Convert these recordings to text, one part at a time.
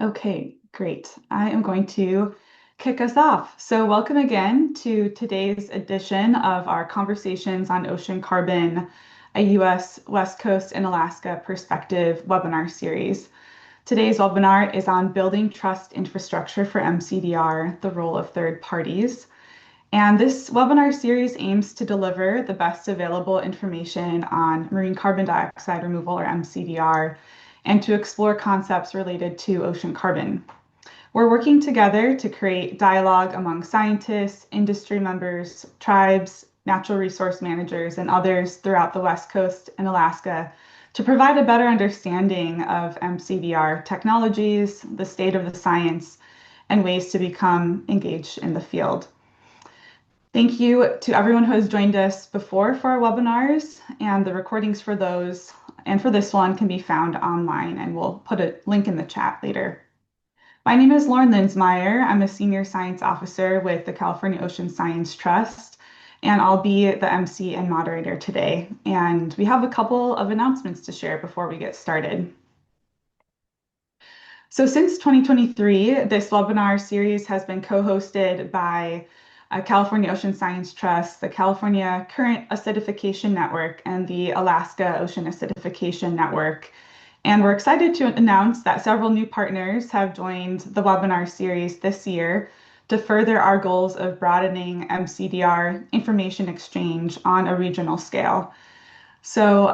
Okay, great. I am going to kick us off. So, welcome again to today's edition of our Conversations on Ocean Carbon, a U.S. West Coast and Alaska Perspective webinar series. Today's webinar is on building trust infrastructure for mCDR, the role of third parties. And this webinar series aims to deliver the best available information on marine carbon dioxide removal, or mCDR, and to explore concepts related to ocean carbon. We're working together to create dialogue among scientists, industry members, tribes, natural resource managers, and others throughout the West Coast and Alaska to provide a better understanding of mCDR technologies, the state of the science, and ways to become engaged in the field. Thank you to everyone who has joined us before for our webinars, and the recordings for those and for this one can be found online, and we'll put a link in the chat later. My name is Lauren Linsmeyer. I'm a senior science officer with the California Ocean Science Trust, and I'll be the MC and moderator today. And we have a couple of announcements to share before we get started. So since 2023, this webinar series has been co-hosted by California Ocean Science Trust, the California Current Acidification Network, and the Alaska Ocean Acidification Network. And we're excited to announce that several new partners have joined the webinar series this year to further our goals of broadening mCDR information exchange on a regional scale. So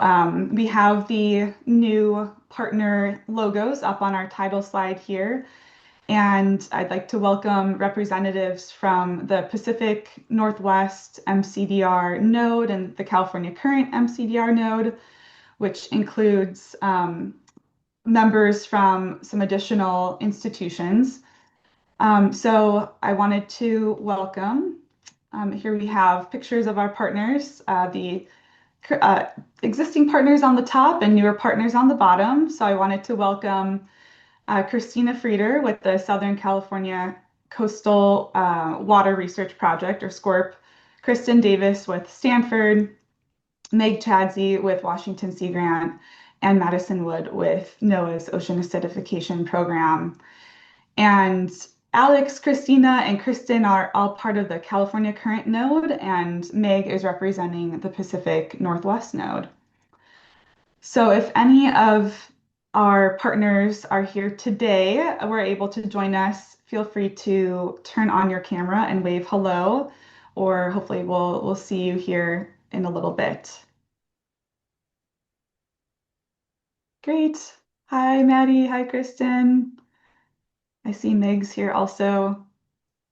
we have the new partner logos up on our title slide here. And I'd like to welcome representatives from the Pacific Northwest mCDR node and the California Current mCDR node, which includes members from some additional institutions. So I wanted to welcome, here we have pictures of our partners, the existing partners on the top and newer partners on the bottom. So I wanted to welcome Christina Frieder with the Southern California Coastal Water Research Project, or SCORP, Kristen Davis with Stanford, Meg Chadsey with Washington Sea Grant, and Madison Wood with NOAA's Ocean Acidification Program. And Alex, Christina, and Kristen are all part of the California Current node, and Meg is representing the Pacific Northwest node. So if any of our partners are here today, were able to join us, feel free to turn on your camera and wave hello, or hopefully we'll see you here in a little bit. Great. Hi, Maddie. Hi, Kristen. I see Meg's here also.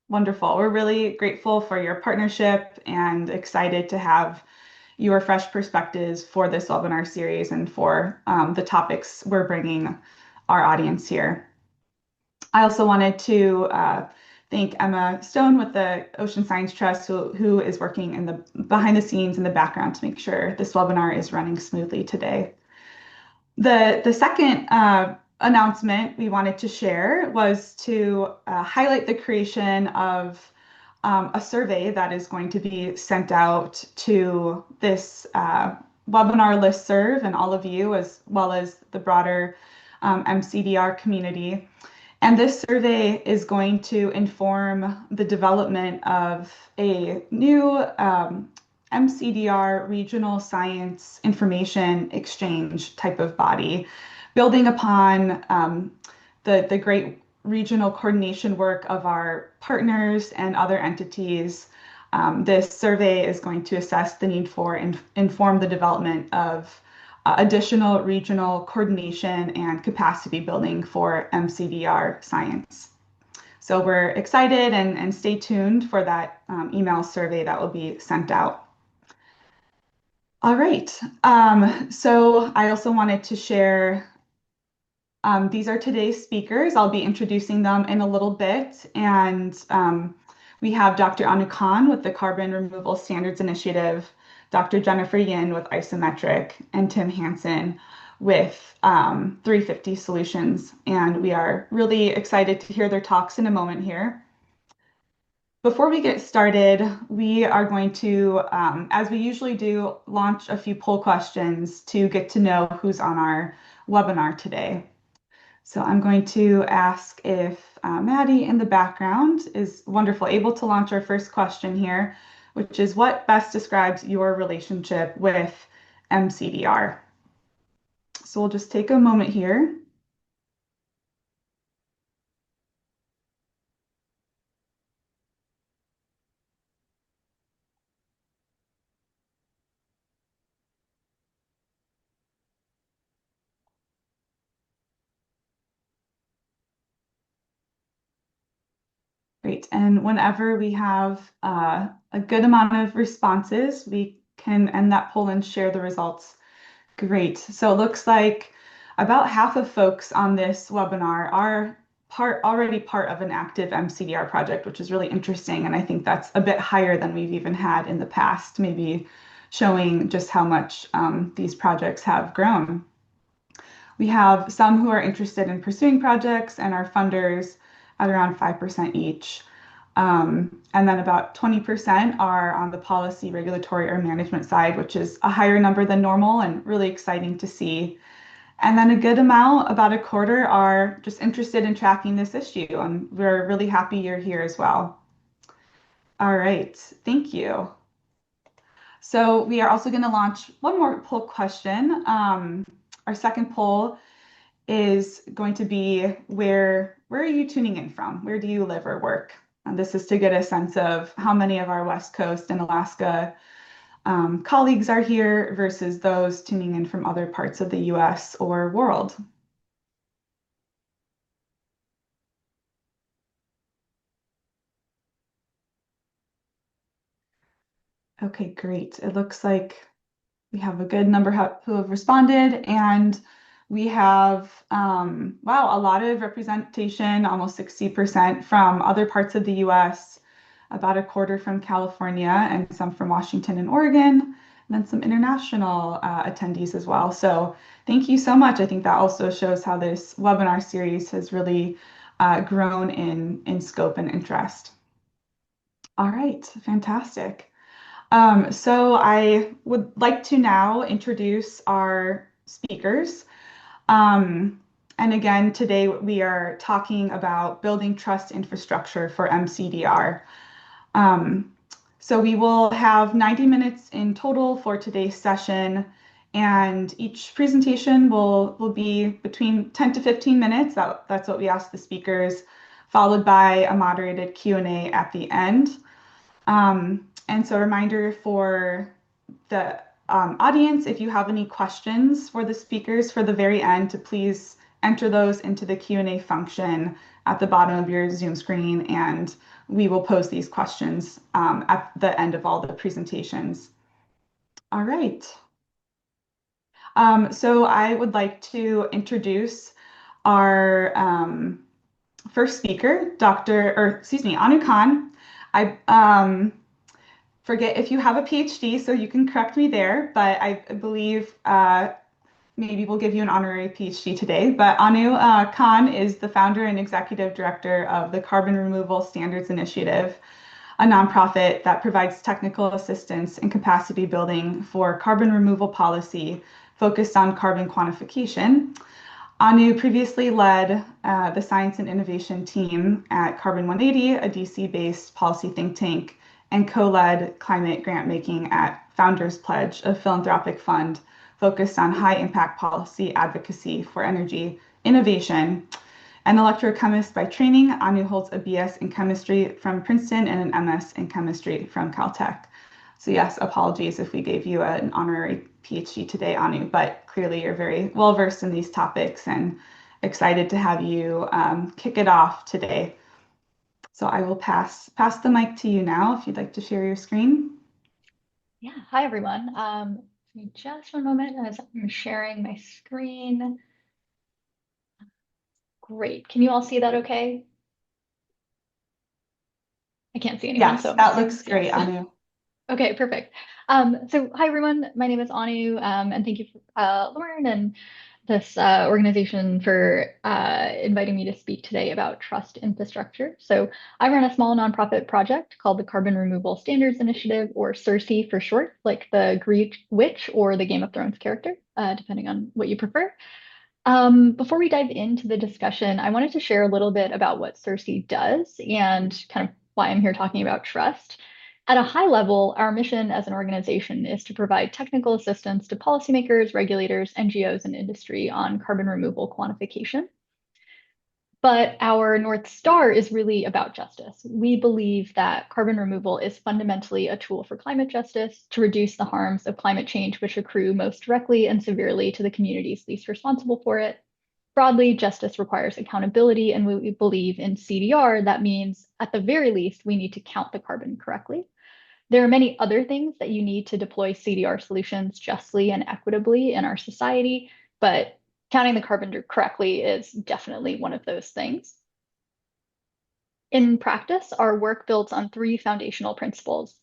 Wonderful. We're really grateful for your partnership and excited to have your fresh perspectives for this webinar series and for the topics we're bringing our audience here. I also wanted to thank Emma Stone with the Ocean Science Trust, who is working in the behind the scenes in the background to make sure this webinar is running smoothly today. The second announcement we wanted to share was to highlight the creation of a survey that is going to be sent out to this webinar listserv and all of you, as well as the broader mCDR community. And this survey is going to inform the development of a new mCDR regional science information exchange type of body, building upon the great regional coordination work of our partners and other entities. This survey is going to assess the need for and inform the development of additional regional coordination and capacity building for mCDR science. So we're excited and stay tuned for that email survey that will be sent out. All right, so I also wanted to share, these are today's speakers. I'll be introducing them in a little bit. And we have Dr. Anu Khan with the Carbon Removal Standards Initiative, Dr. Jennifer Yin with Isometric, and Tim Hansen with 350 Solutions. And we are really excited to hear their talks in a moment here. Before we get started, we are going to, as we usually do, launch a few poll questions to get to know who's on our webinar today. So I'm going to ask if Maddie in the background is wonderful, able to launch our first question here, which is what best describes your relationship with mCDR? So we'll just take a moment here. Great. And whenever we have a good amount of responses, we can end that poll and share the results. Great. So it looks like about half of folks on this webinar are already part of an active mCDR project, which is really interesting. And I think that's a bit higher than we've even had in the past, maybe showing just how much these projects have grown. We have some who are interested in pursuing projects and are funders at around 5% each. And then about 20% are on the policy, regulatory, or management side, which is a higher number than normal and really exciting to see. And then a good amount, about a quarter, are just interested in tracking this issue. And we're really happy you're here as well. All right, thank you. So we are also going to launch one more poll question. Our second poll is going to be where are you tuning in from? Where do you live or work? And this is to get a sense of how many of our West Coast and Alaska colleagues are here versus those tuning in from other parts of the US or world. Okay, great. It looks like we have a good number who have responded, and we have, wow, a lot of representation, almost 60% from other parts of the US, about a quarter from California, and some from Washington and Oregon, and then some international attendees as well. So thank you so much. I think that also shows how this webinar series has really grown in scope and interest. All right, fantastic. So I would like to now introduce our speakers. And again, today we are talking about building trust infrastructure for mCDR. Um, so we will have 90 minutes in total for today's session, and each presentation will be between 10 to 15 minutes. That's what we ask the speakers, followed by a moderated Q&A at the end. And so a reminder for the audience, if you have any questions for the speakers for the very end, to please enter those into the Q&A function at the bottom of your Zoom screen, and we will pose these questions at the end of all the presentations. All right. So I would like to introduce our first speaker, Anu Khan. I forget if you have a PhD, so you can correct me there, but I believe maybe we'll give you an honorary PhD today. But Anu Khan is the founder and executive director of the Carbon Removal Standards Initiative, a nonprofit that provides technical assistance and capacity building for carbon removal policy focused on carbon quantification. Anu previously led the science and innovation team at Carbon 180, a DC-based policy think tank, and co-led climate grant making at Founders Pledge, a philanthropic fund focused on high impact policy advocacy for energy innovation. An electrochemist by training, Anu holds a BS in chemistry from Princeton and an MS in chemistry from Caltech. So yes, apologies if we gave you an honorary PhD today, Anu, but clearly you're very well versed in these topics and excited to have you kick it off today. So I will pass the mic to you now if you'd like to share your screen. Yeah, hi everyone. Give me just one moment as I'm sharing my screen. Great. Can you all see that okay? I can't see anyone, Yes, so I'm that assuming looks great, yes. Anu. Okay, perfect. So hi everyone, my name is Anu, and thank you, Lauren, and this organization for inviting me to speak today about trust infrastructure. So I run a small nonprofit project called the Carbon Removal Standards Initiative, or CERSI for short, like the Greek witch or the Game of Thrones character, depending on what you prefer. Before we dive into the discussion, I wanted to share a little bit about what CERSI does and kind of why I'm here talking about trust. At a high level, our mission as an organization is to provide technical assistance to policymakers, regulators, NGOs, and industry on carbon removal quantification. But our North Star is really about justice. We believe that carbon removal is fundamentally a tool for climate justice to reduce the harms of climate change, which accrue most directly and severely to the communities least responsible for it. Broadly, justice requires accountability, and we believe in CDR. That means, at the very least, we need to count the carbon correctly. There are many other things that you need to deploy CDR solutions justly and equitably in our society, but counting the carbon correctly is definitely one of those things. In practice, our work builds on three foundational principles.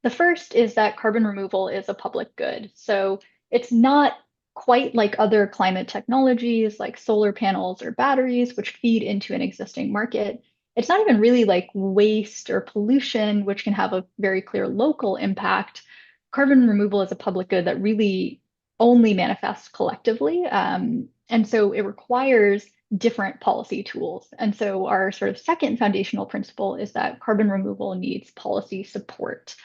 The first is that carbon removal is a public good. So it's not quite like other climate technologies like solar panels or batteries, which feed into an existing market. It's not even really like waste or pollution, which can have a very clear local impact. Carbon removal is a public good that really only manifests collectively. And so it requires different policy tools. And so our sort of second foundational principle is that carbon removal needs policy support.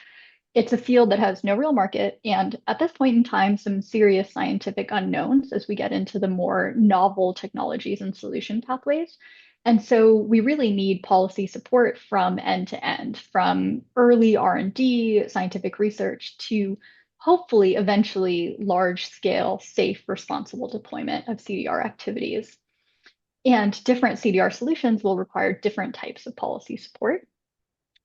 It's a field that has no real market, and at this point in time, some serious scientific unknowns as we get into the more novel technologies and solution pathways. And so we really need policy support from end to end, from early R&D, scientific research to hopefully eventually large scale, safe, responsible deployment of CDR activities. And different CDR solutions will require different types of policy support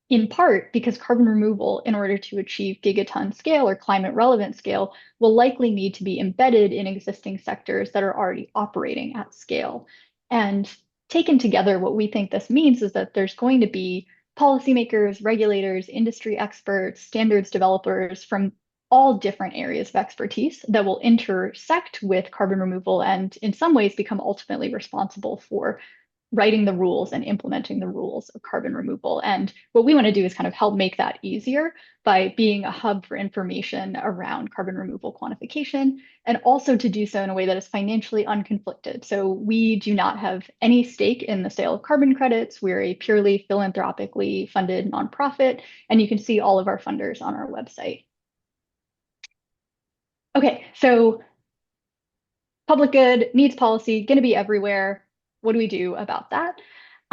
in part because carbon removal, in order to achieve gigaton scale or climate relevant scale, will likely need to be embedded in existing sectors that are already operating at scale. And taken together, what we think this means is that there's going to be policymakers, regulators, industry experts, standards developers from all different areas of expertise that will intersect with carbon removal and in some ways become ultimately responsible for writing the rules and implementing the rules of carbon removal. And what we want to do is kind of help make that easier by being a hub for information around carbon removal quantification, and also to do so in a way that is financially unconflicted. So we do not have any stake in the sale of carbon credits. We're a purely philanthropically funded nonprofit, and you can see all of our funders on our website. Okay, so public good, needs policy, going to be everywhere. What do we do about that?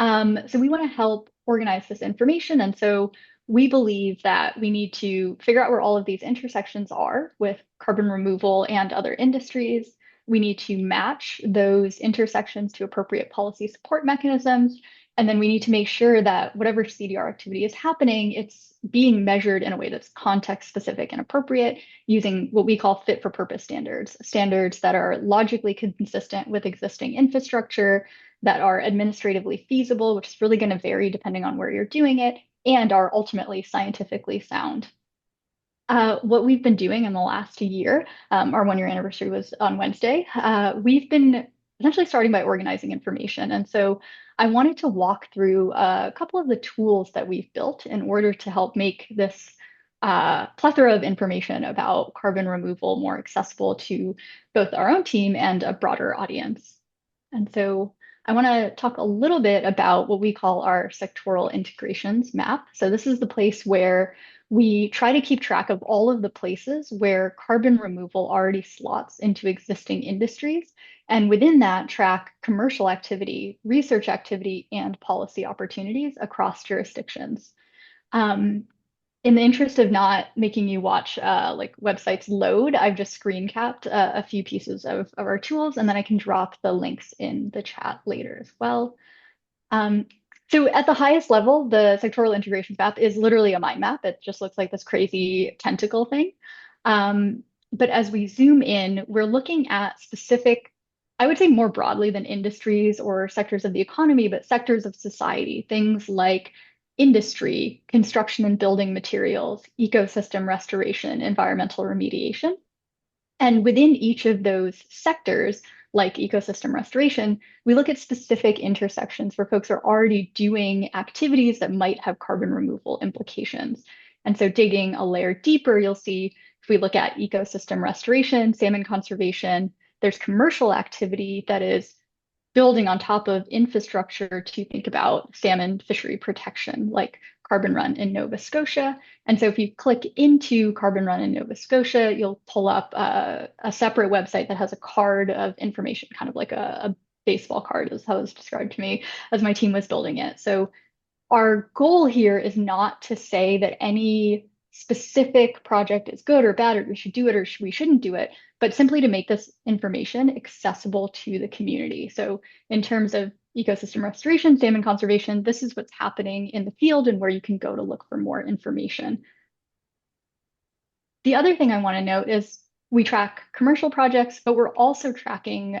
So we want to help organize this information. And so we believe that we need to figure out where all of these intersections are with carbon removal and other industries. We need to match those intersections to appropriate policy support mechanisms. And then we need to make sure that whatever CDR activity is happening, it's being measured in a way that's context specific and appropriate using what we call fit for purpose standards, standards that are logically consistent with existing infrastructure, that are administratively feasible, which is really going to vary depending on where you're doing it, and are ultimately scientifically sound. What we've been doing in the last year, our 1 year anniversary was on Wednesday. We've been essentially starting by organizing information. And so I wanted to walk through a couple of the tools that we've built in order to help make this plethora of information about carbon removal more accessible to both our own team and a broader audience. And so I want to talk a little bit about what we call our sectoral integrations map. So this is the place where we try to keep track of all of the places where carbon removal already slots into existing industries. And within that, track commercial activity, research activity, and policy opportunities across jurisdictions. In the interest of not making you watch like websites load, I've just screen capped a few pieces of our tools, and then I can drop the links in the chat later as well. Um, so at the highest level, the sectoral integrations map is literally a mind map. It just looks like this crazy tentacle thing. But as we zoom in, we're looking at specific, I would say more broadly than industries or sectors of the economy, but sectors of society, things like industry, construction and building materials, ecosystem restoration, environmental remediation. And within each of those sectors, like ecosystem restoration, we look at specific intersections where folks are already doing activities that might have carbon removal implications. And so digging a layer deeper, you'll see if we look at ecosystem restoration, salmon conservation, there's commercial activity that is building on top of infrastructure to think about salmon fishery protection, like Carbon Run in Nova Scotia. And so if you click into Carbon Run in Nova Scotia, you'll pull up a separate website that has a card of information, kind of like a baseball card is how it was described to me as my team was building it. So our goal here is not to say that any specific project is good or bad, or we should do it or we shouldn't do it, but simply to make this information accessible to the community. So in terms of ecosystem restoration, salmon conservation, this is what's happening in the field and where you can go to look for more information. The other thing I want to note is we track commercial projects, but we're also tracking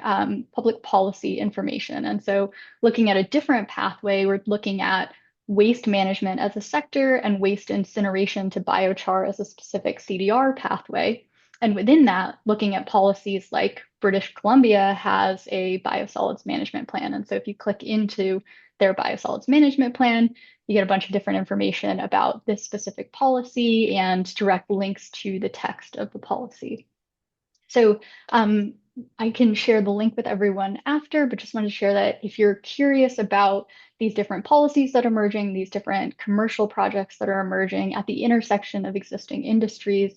public policy information. And so looking at a different pathway, we're looking at waste management as a sector and waste incineration to biochar as a specific CDR pathway. And within that, looking at policies like British Columbia has a biosolids management plan. And so if you click into their biosolids management plan, you get a bunch of different information about this specific policy and direct links to the text of the policy. So I can share the link with everyone after, but just wanted to share that if you're curious about these different policies that are emerging, these different commercial projects that are emerging at the intersection of existing industries,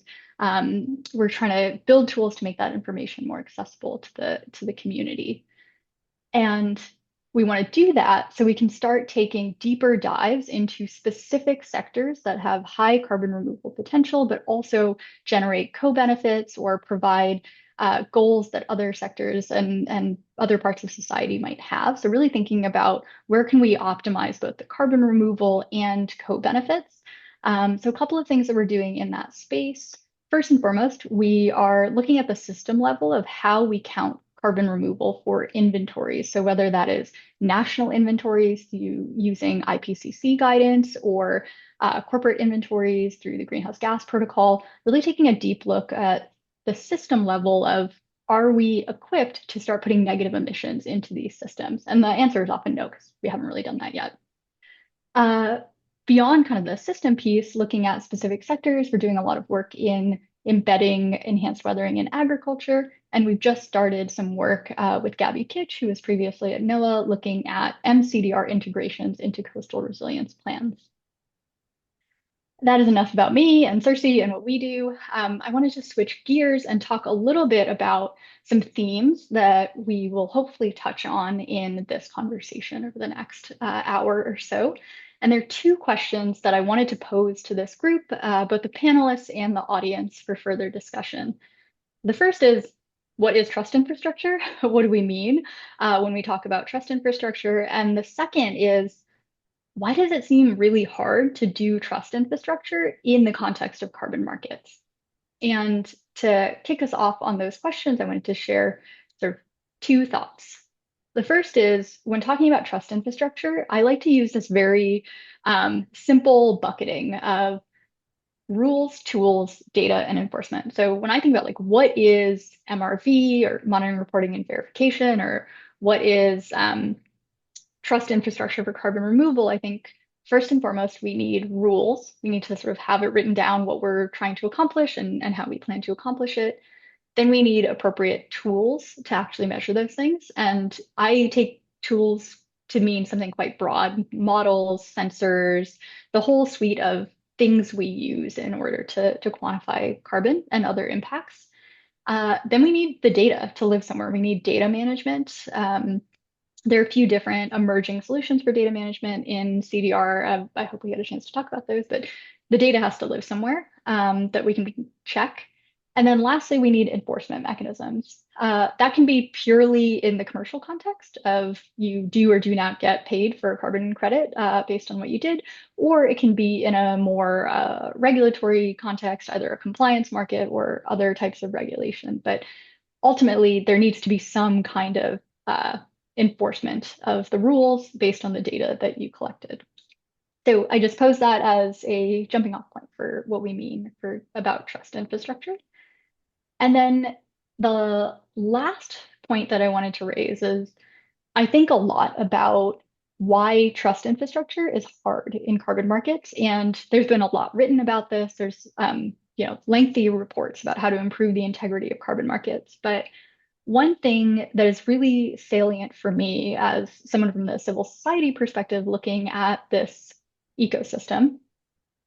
we're trying to build tools to make that information more accessible to the community. And we want to do that so we can start taking deeper dives into specific sectors that have high carbon removal potential, but also generate co-benefits or provide goals that other sectors and other parts of society might have. So really thinking about where can we optimize both the carbon removal and co-benefits. So a couple of things that we're doing in that space. First and foremost, we are looking at the system level of how we count carbon removal for inventories. So whether that is national inventories using IPCC guidance or corporate inventories through the Greenhouse Gas Protocol, really taking a deep look at the system level of are we equipped to start putting negative emissions into these systems? And the answer is often no, because we haven't really done that yet. Uh, Beyond kind of the system piece, looking at specific sectors, we're doing a lot of work in embedding enhanced weathering in agriculture. And we've just started some work with Gabby Kitch, who was previously at NOAA, looking at mCDR integrations into coastal resilience plans. That is enough about me and Cersei and what we do. I wanted to switch gears and talk a little bit about some themes that we will hopefully touch on in this conversation over the next hour or so. And there are two questions that I wanted to pose to this group, both the panelists and the audience for further discussion. The first is, what is trust infrastructure? What do we mean when we talk about trust infrastructure? And the second is, why does it seem really hard to do trust infrastructure in the context of carbon markets? And to kick us off on those questions, I wanted to share sort of two thoughts. The first is when talking about trust infrastructure, I like to use this very simple bucketing of rules, tools, data, and enforcement. So when I think about like what is MRV or monitoring, reporting, and verification, or what is trust infrastructure for carbon removal, I think first and foremost, we need rules. We need to sort of have it written down what we're trying to accomplish and how we plan to accomplish it. Then we need appropriate tools to actually measure those things. And I take tools to mean something quite broad, models, sensors, the whole suite of things we use in order to quantify carbon and other impacts. Then we need the data to live somewhere. We need data management. There are a few different emerging solutions for data management in CDR. I hope we get a chance to talk about those, but the data has to live somewhere that we can check. And then lastly, we need enforcement mechanisms. That can be purely in the commercial context of you do or do not get paid for a carbon credit based on what you did, or it can be in a more regulatory context, either a compliance market or other types of regulation. But ultimately, there needs to be some kind of enforcement of the rules based on the data that you collected. So I just pose that as a jumping off point for what we mean about trust infrastructure. And then the last point that I wanted to raise is I think a lot about why trust infrastructure is hard in carbon markets. And there's been a lot written about this. There's lengthy reports about how to improve the integrity of carbon markets. But One thing that is really salient for me as someone from the civil society perspective looking at this ecosystem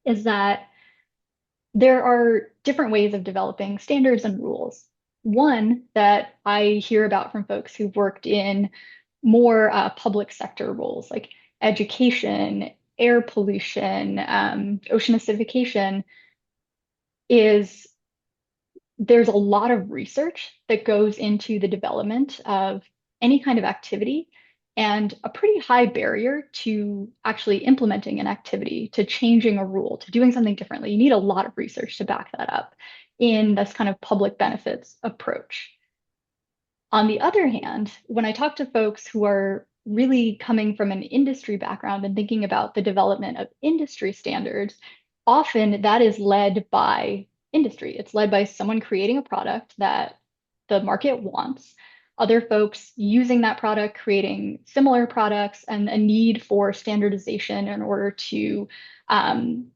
is that there are different ways of developing standards and rules. One that I hear about from folks who've worked in more public sector roles like education, air pollution, ocean acidification is there's a lot of research that goes into the development of any kind of activity and a pretty high barrier to actually implementing an activity, to changing a rule, to doing something differently. You need a lot of research to back that up in this kind of public benefits approach. On the other hand, when I talk to folks who are really coming from an industry background and thinking about the development of industry standards, often that is led by industry. It's led by someone creating a product that the market wants, other folks using that product, creating similar products, and a need for standardization in order to um,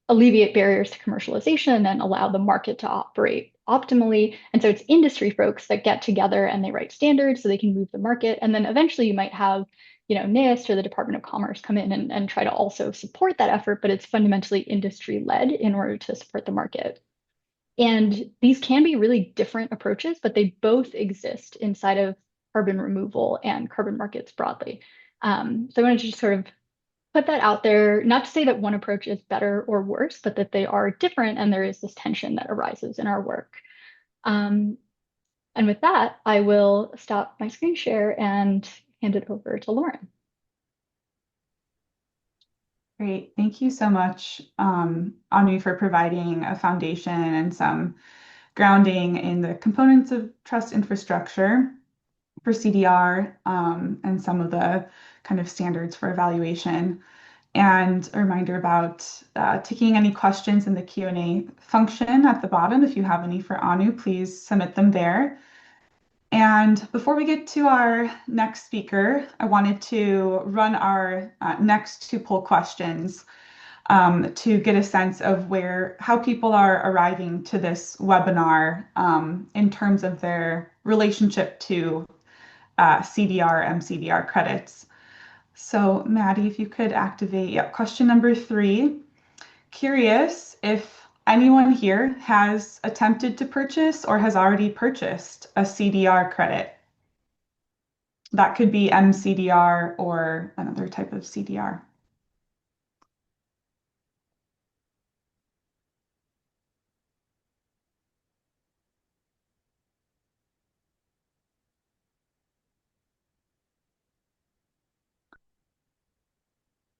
alleviate barriers to commercialization and allow the market to operate optimally. And so it's industry folks that get together and they write standards so they can move the market. And then eventually you might have, NIST or the Department of Commerce come in and try to also support that effort, but it's fundamentally industry led in order to support the market. And these can be really different approaches, but they both exist inside of carbon removal and carbon markets broadly. So I wanted to just sort of put that out there, not to say that one approach is better or worse, but that they are different and there is this tension that arises in our work. Um, and with that, I will stop my screen share and hand it over to Lauren. Great. Thank you so much, Anu, for providing a foundation and some grounding in the components of trust infrastructure for CDR, and some of the kind of standards for evaluation. And a reminder about taking any questions in the Q&A function at the bottom. If you have any for Anu, please submit them there. And before we get to our next speaker, I wanted to run our next two poll questions, to get a sense of how people are arriving to this webinar, in terms of their relationship to CDR, mCDR credits. So Maddie, if you could activate, yep, question number 3. Curious if anyone here has attempted to purchase or has already purchased a CDR credit. That could be mCDR or another type of CDR.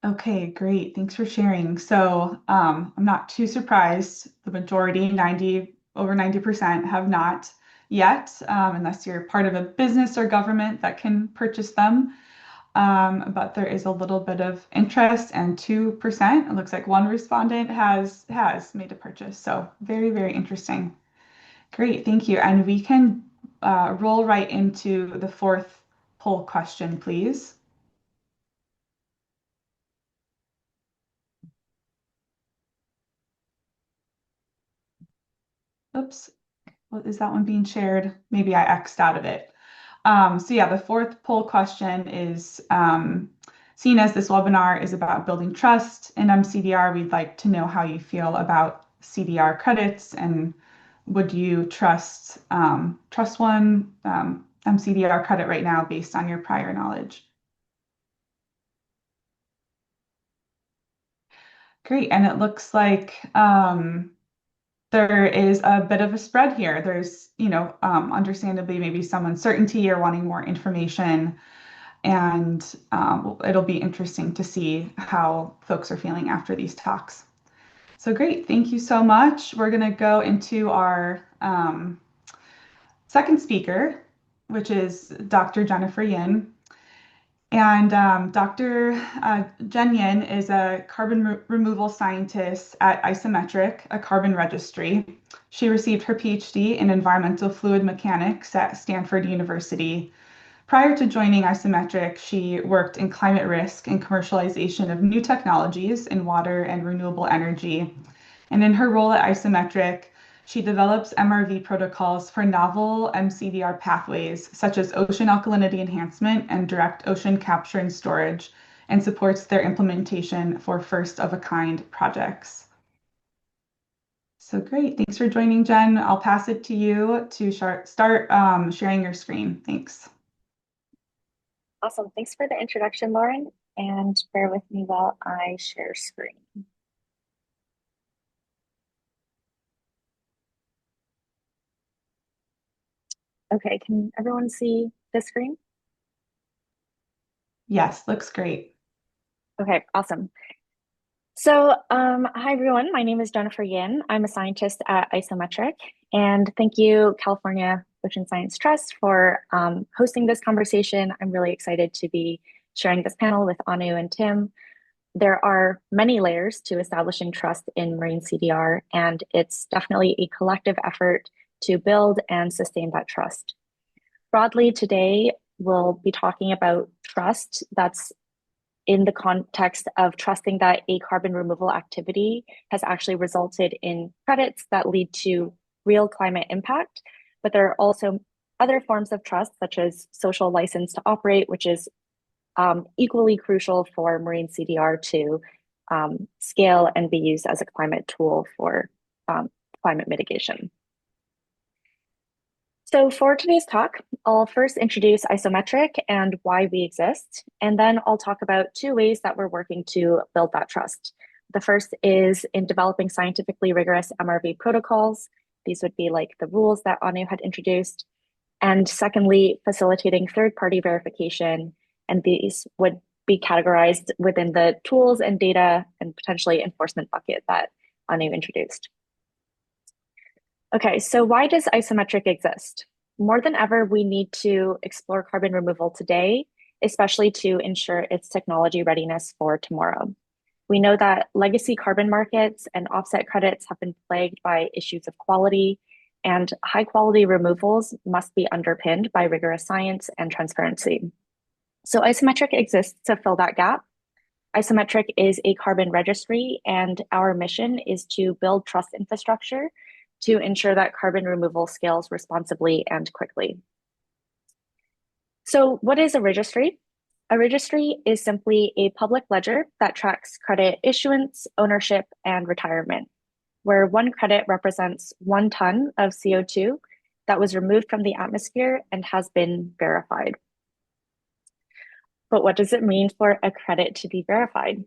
Okay, great. Thanks for sharing. So I'm not too surprised. The majority, over 90% have not yet, unless you're part of a business or government that can purchase them. But there is a little bit of interest, and 2%, it looks like one respondent has made a purchase. So very, very interesting. Great, thank you. And we can roll right into the fourth poll question, please. Oops, well, is that one being shared? Maybe I X'd out of it. So yeah, the fourth poll question is, seeing as this webinar is about building trust in mCDR, we'd like to know how you feel about CDR credits, and would you trust one mCDR credit right now based on your prior knowledge? Great, and it looks like there is a bit of a spread here. There's, understandably maybe some uncertainty or wanting more information, and it'll be interesting to see how folks are feeling after these talks. So great, thank you so much. We're going to go into our second speaker, which is Dr. Jennifer Yin. And Dr. Jen Yin is a carbon removal scientist at Isometric, a carbon registry. She received her PhD in environmental fluid mechanics at Stanford University. Prior to joining Isometric, she worked in climate risk and commercialization of new technologies in water and renewable energy. And in her role at Isometric, She develops MRV protocols for novel mCDR pathways, such as ocean alkalinity enhancement and direct ocean capture and storage, and supports their implementation for first-of-a-kind projects. So great. Thanks for joining, Jen. I'll pass it to you to start sharing your screen. Thanks. Awesome. Thanks for the introduction, Lauren. And bear with me while I share screen. Okay, can everyone see the screen? Yes, looks great. Okay, awesome. So, hi everyone. My name is Jennifer Yin. I'm a scientist at Isometric, and thank you, California Ocean Science Trust, for hosting this conversation. I'm really excited to be sharing this panel with Anu and Tim. There are many layers to establishing trust in marine CDR, and it's definitely a collective effort to build and sustain that trust. Broadly, today we'll be talking about trust that's in the context of trusting that a carbon removal activity has actually resulted in credits that lead to real climate impact. But there are also other forms of trust, such as social license to operate, which is equally crucial for marine CDR to scale and be used as a climate tool for climate mitigation. So for today's talk, I'll first introduce Isometric and why we exist, and then I'll talk about two ways that we're working to build that trust. The first is in developing scientifically rigorous MRV protocols. These would be like the rules that Anu had introduced. And secondly, facilitating third-party verification, and these would be categorized within the tools and data and potentially enforcement bucket that Anu introduced. Okay, so why does Isometric exist? More than ever, we need to explore carbon removal today, especially to ensure its technology readiness for tomorrow. We know that legacy carbon markets and offset credits have been plagued by issues of quality, and high quality removals must be underpinned by rigorous science and transparency. So Isometric exists to fill that gap. Isometric is a carbon registry, and our mission is to build trust infrastructure to ensure that carbon removal scales responsibly and quickly. So what is a registry? A registry is simply a public ledger that tracks credit issuance, ownership, and retirement, where one credit represents 1 ton of CO2 that was removed from the atmosphere and has been verified. But what does it mean for a credit to be verified?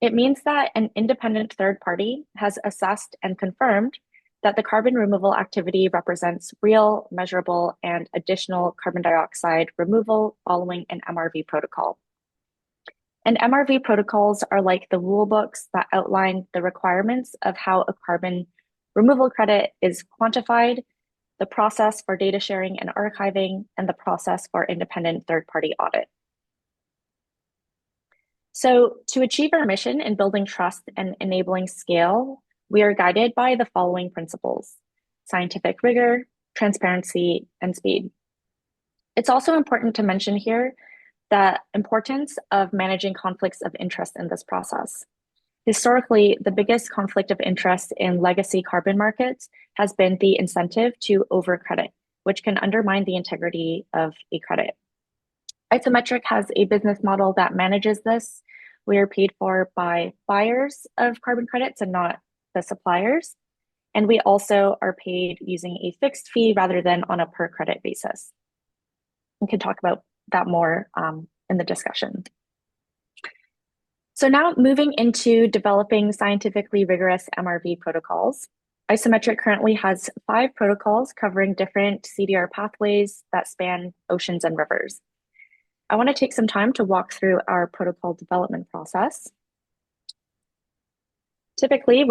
It means that an independent third party has assessed and confirmed that the carbon removal activity represents real, measurable, and additional carbon dioxide removal following an MRV protocol. And MRV protocols are like the rule books that outline the requirements of how a carbon removal credit is quantified, the process for data sharing and archiving, and the process for independent third-party audit. So to achieve our mission in building trust and enabling scale, we are guided by the following principles: scientific rigor, transparency, and speed. It's also important to mention here the importance of managing conflicts of interest in this process. Historically, the biggest conflict of interest in legacy carbon markets has been the incentive to overcredit, which can undermine the integrity of a credit. Isometric has a business model that manages this. We are paid for by buyers of carbon credits and not the suppliers. And we also are paid using a fixed fee rather than on a per credit basis. We can talk about that more in the discussion. So now moving into developing scientifically rigorous MRV protocols. Isometric currently has 5 protocols covering different CDR pathways that span oceans and rivers. I want to take some time to walk through our protocol development process. Typically,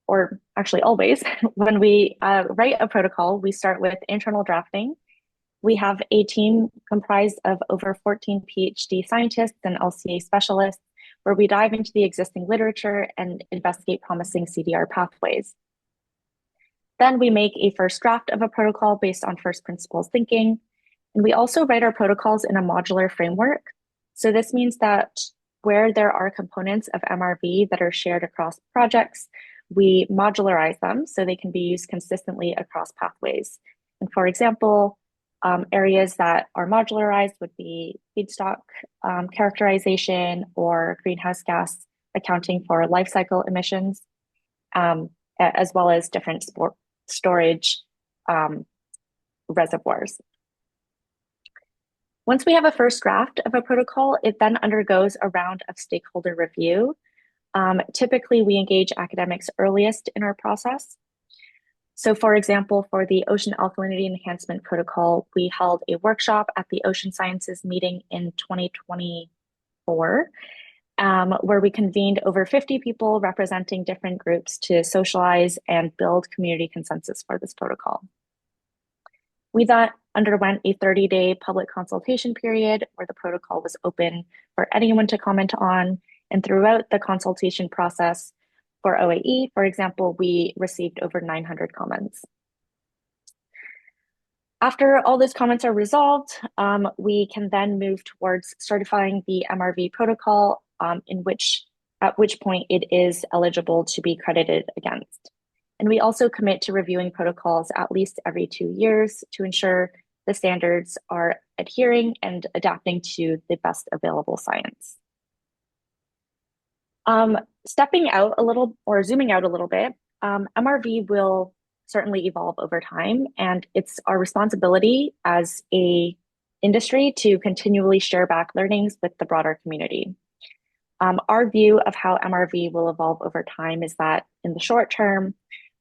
or actually always, when we write a protocol, we start with internal drafting. We have a team comprised of over 14 PhD scientists and LCA specialists, where we dive into the existing literature and investigate promising CDR pathways. Then we make a first draft of a protocol based on first principles thinking. And we also write our protocols in a modular framework. So this means that where there are components of MRV that are shared across projects, we modularize them so they can be used consistently across pathways. And for example, areas that are modularized would be feedstock characterization or greenhouse gas accounting for life cycle emissions, as well as different storage reservoirs. Once we have a first draft of a protocol, it then undergoes a round of stakeholder review. Typically, we engage academics earliest in our process. So for example, for the Ocean Alkalinity Enhancement Protocol, we held a workshop at the Ocean Sciences meeting in 2024, where we convened over 50 people representing different groups to socialize and build community consensus for this protocol. We then underwent a 30-day public consultation period where the protocol was open for anyone to comment on. And throughout the consultation process for OAE, for example, we received over 900 comments. After all those comments are resolved, we can then move towards certifying the MRV protocol, at which point it is eligible to be credited against. And we also commit to reviewing protocols at least every 2 years to ensure the standards are adhering and adapting to the best available science. Stepping out a little or zooming out a little bit, MRV will certainly evolve over time, and it's our responsibility as a industry to continually share back learnings with the broader community. Our view of how MRV will evolve over time is that in the short term,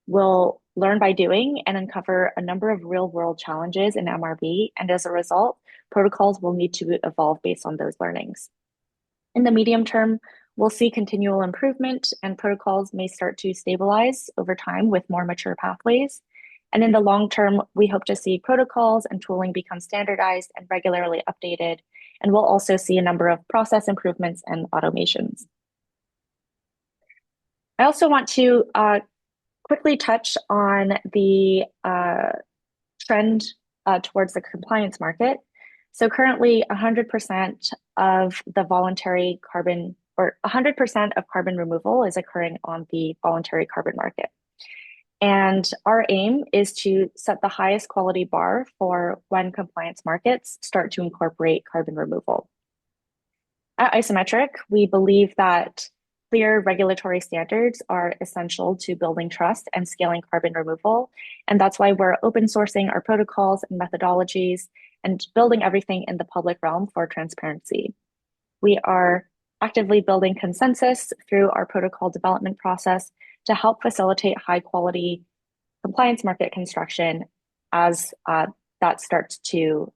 we'll learn by doing and uncover a number of real-world challenges in MRV, and as a result, protocols will need to evolve based on those learnings. In the medium term, we'll see continual improvement and protocols may start to stabilize over time with more mature pathways. And in the long term, we hope to see protocols and tooling become standardized and regularly updated. And we'll also see a number of process improvements and automations. I also want to quickly touch on the trend towards the compliance market. So currently 100% of the voluntary carbon or 100% of carbon removal is occurring on the voluntary carbon market. And our aim is to set the highest quality bar for when compliance markets start to incorporate carbon removal. At Isometric, we believe that clear regulatory standards are essential to building trust and scaling carbon removal. And that's why we're open sourcing our protocols and methodologies and building everything in the public realm for transparency. We are actively building consensus through our protocol development process to help facilitate high quality compliance market construction as that starts to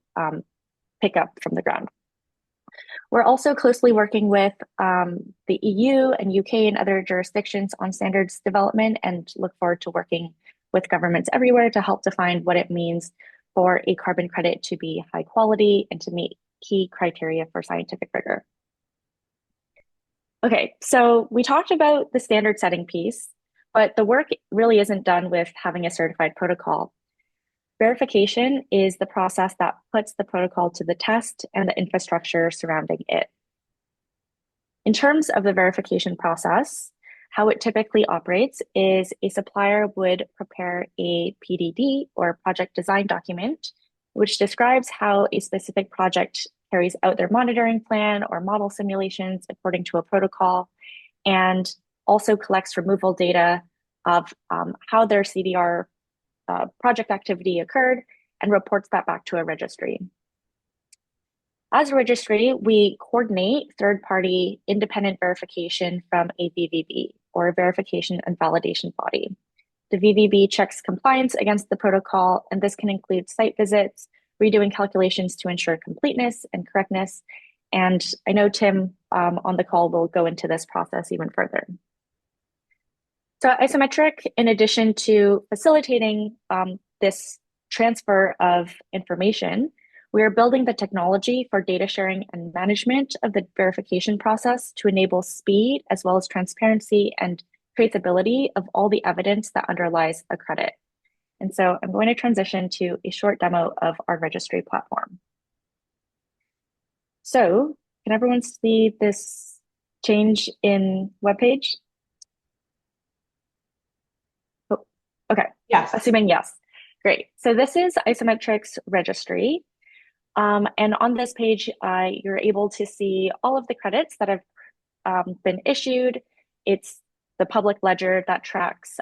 pick up from the ground. We're also closely working with the EU and UK and other jurisdictions on standards development and look forward to working with governments everywhere to help define what it means for a carbon credit to be high quality and to meet key criteria for scientific rigor. Okay, so we talked about the standard setting piece, but the work really isn't done with having a certified protocol. Verification is the process that puts the protocol to the test and the infrastructure surrounding it. In terms of the verification process, how it typically operates is a supplier would prepare a PDD or project design document, which describes how a specific project carries out their monitoring plan or model simulations according to a protocol, and also collects removal data of how their CDR project activity occurred and reports that back to a registry. As a registry, we coordinate third-party independent verification from a VVB, or a verification and validation body. The VVB checks compliance against the protocol, and this can include site visits, redoing calculations to ensure completeness and correctness. And I know Tim on the call will go into this process even further. So at Isometric, in addition to facilitating this transfer of information, we are building the technology for data sharing and management of the verification process to enable speed as well as transparency and traceability of all the evidence that underlies a credit. And so I'm going to transition to a short demo of our registry platform. So can everyone see this change in webpage? Okay, Yes. assuming yes. Great. So this is Isometrics registry. And on this page, you're able to see all of the credits that have been issued. It's the public ledger that tracks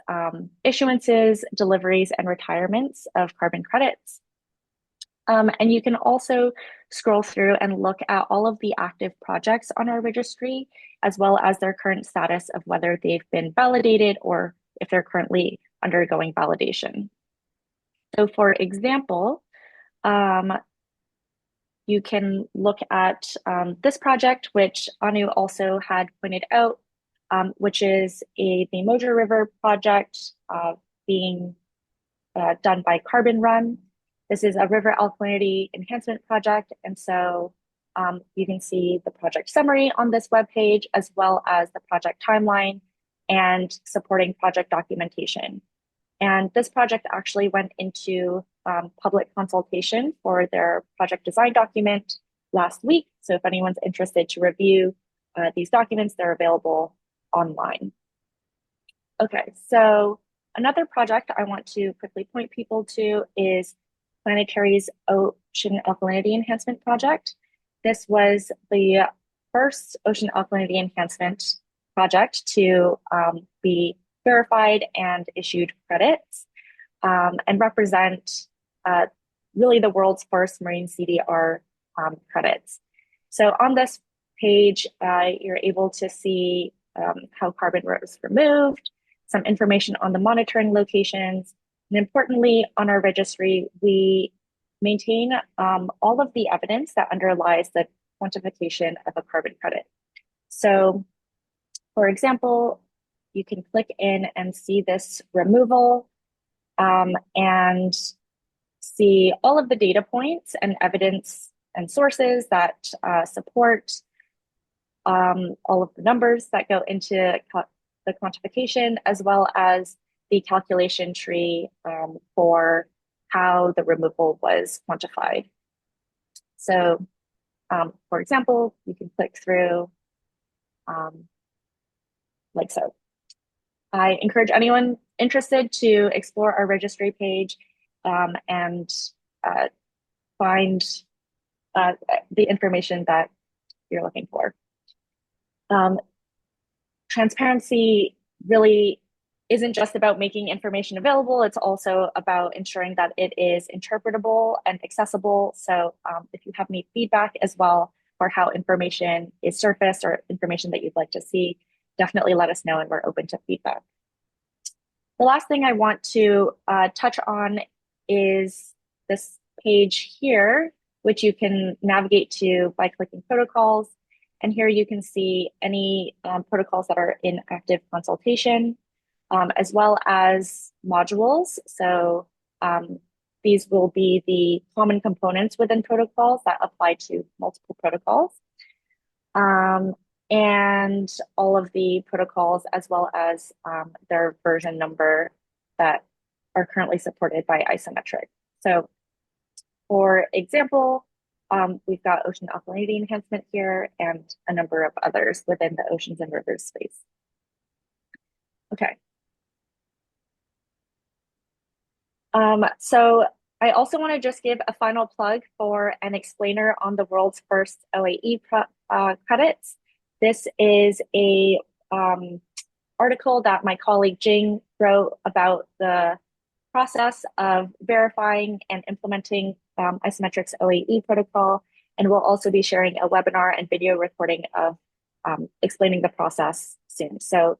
issuances, deliveries, and retirements of carbon credits. And you can also scroll through and look at all of the active projects on our registry, as well as their current status of whether they've been validated or if they're currently undergoing validation. So for example, um, you can look at this project, which Anu also had pointed out, which is the Moja River project being done by Carbon Run. This is a river alkalinity enhancement project. And so you can see the project summary on this webpage, as well as the project timeline and supporting project documentation. And this project actually went into public consultation for their project design document last week. So if anyone's interested to review these documents, they're available online. Okay, so another project I want to quickly point people to is Planetary's Ocean Alkalinity Enhancement Project. This was the first ocean alkalinity enhancement project to be verified and issued credits and represent really the world's first marine CDR credits. So on this page, you're able to see how carbon was removed, some information on the monitoring locations, and importantly, on our registry, we maintain all of the evidence that underlies the quantification of a carbon credit. So, for example, you can click in and see this removal and see all of the data points and evidence and sources that support all of the numbers that go into the quantification, as well as the calculation tree for how the removal was quantified. So, for example, you can click through like so. I encourage anyone interested to explore our registry page and find the information that you're looking for. Transparency really isn't just about making information available, it's also about ensuring that it is interpretable and accessible. So if you have any feedback as well for how information is surfaced or information that you'd like to see, definitely let us know and we're open to feedback. The last thing I want to touch on is this page here, which you can navigate to by clicking protocols. And here you can see any protocols that are in active consultation, as well as modules. So these will be the common components within protocols that apply to multiple protocols. And all of the protocols, as well as their version number that are currently supported by Isometric. So for example, we've got ocean alkalinity enhancement here and a number of others within the oceans and rivers space. Okay. So I also want to just give a final plug for an explainer on the world's first OAE credits. This is a article that my colleague Jing wrote about the process of verifying and implementing Isometric's OAE protocol, and we'll also be sharing a webinar and video recording of explaining the process soon. So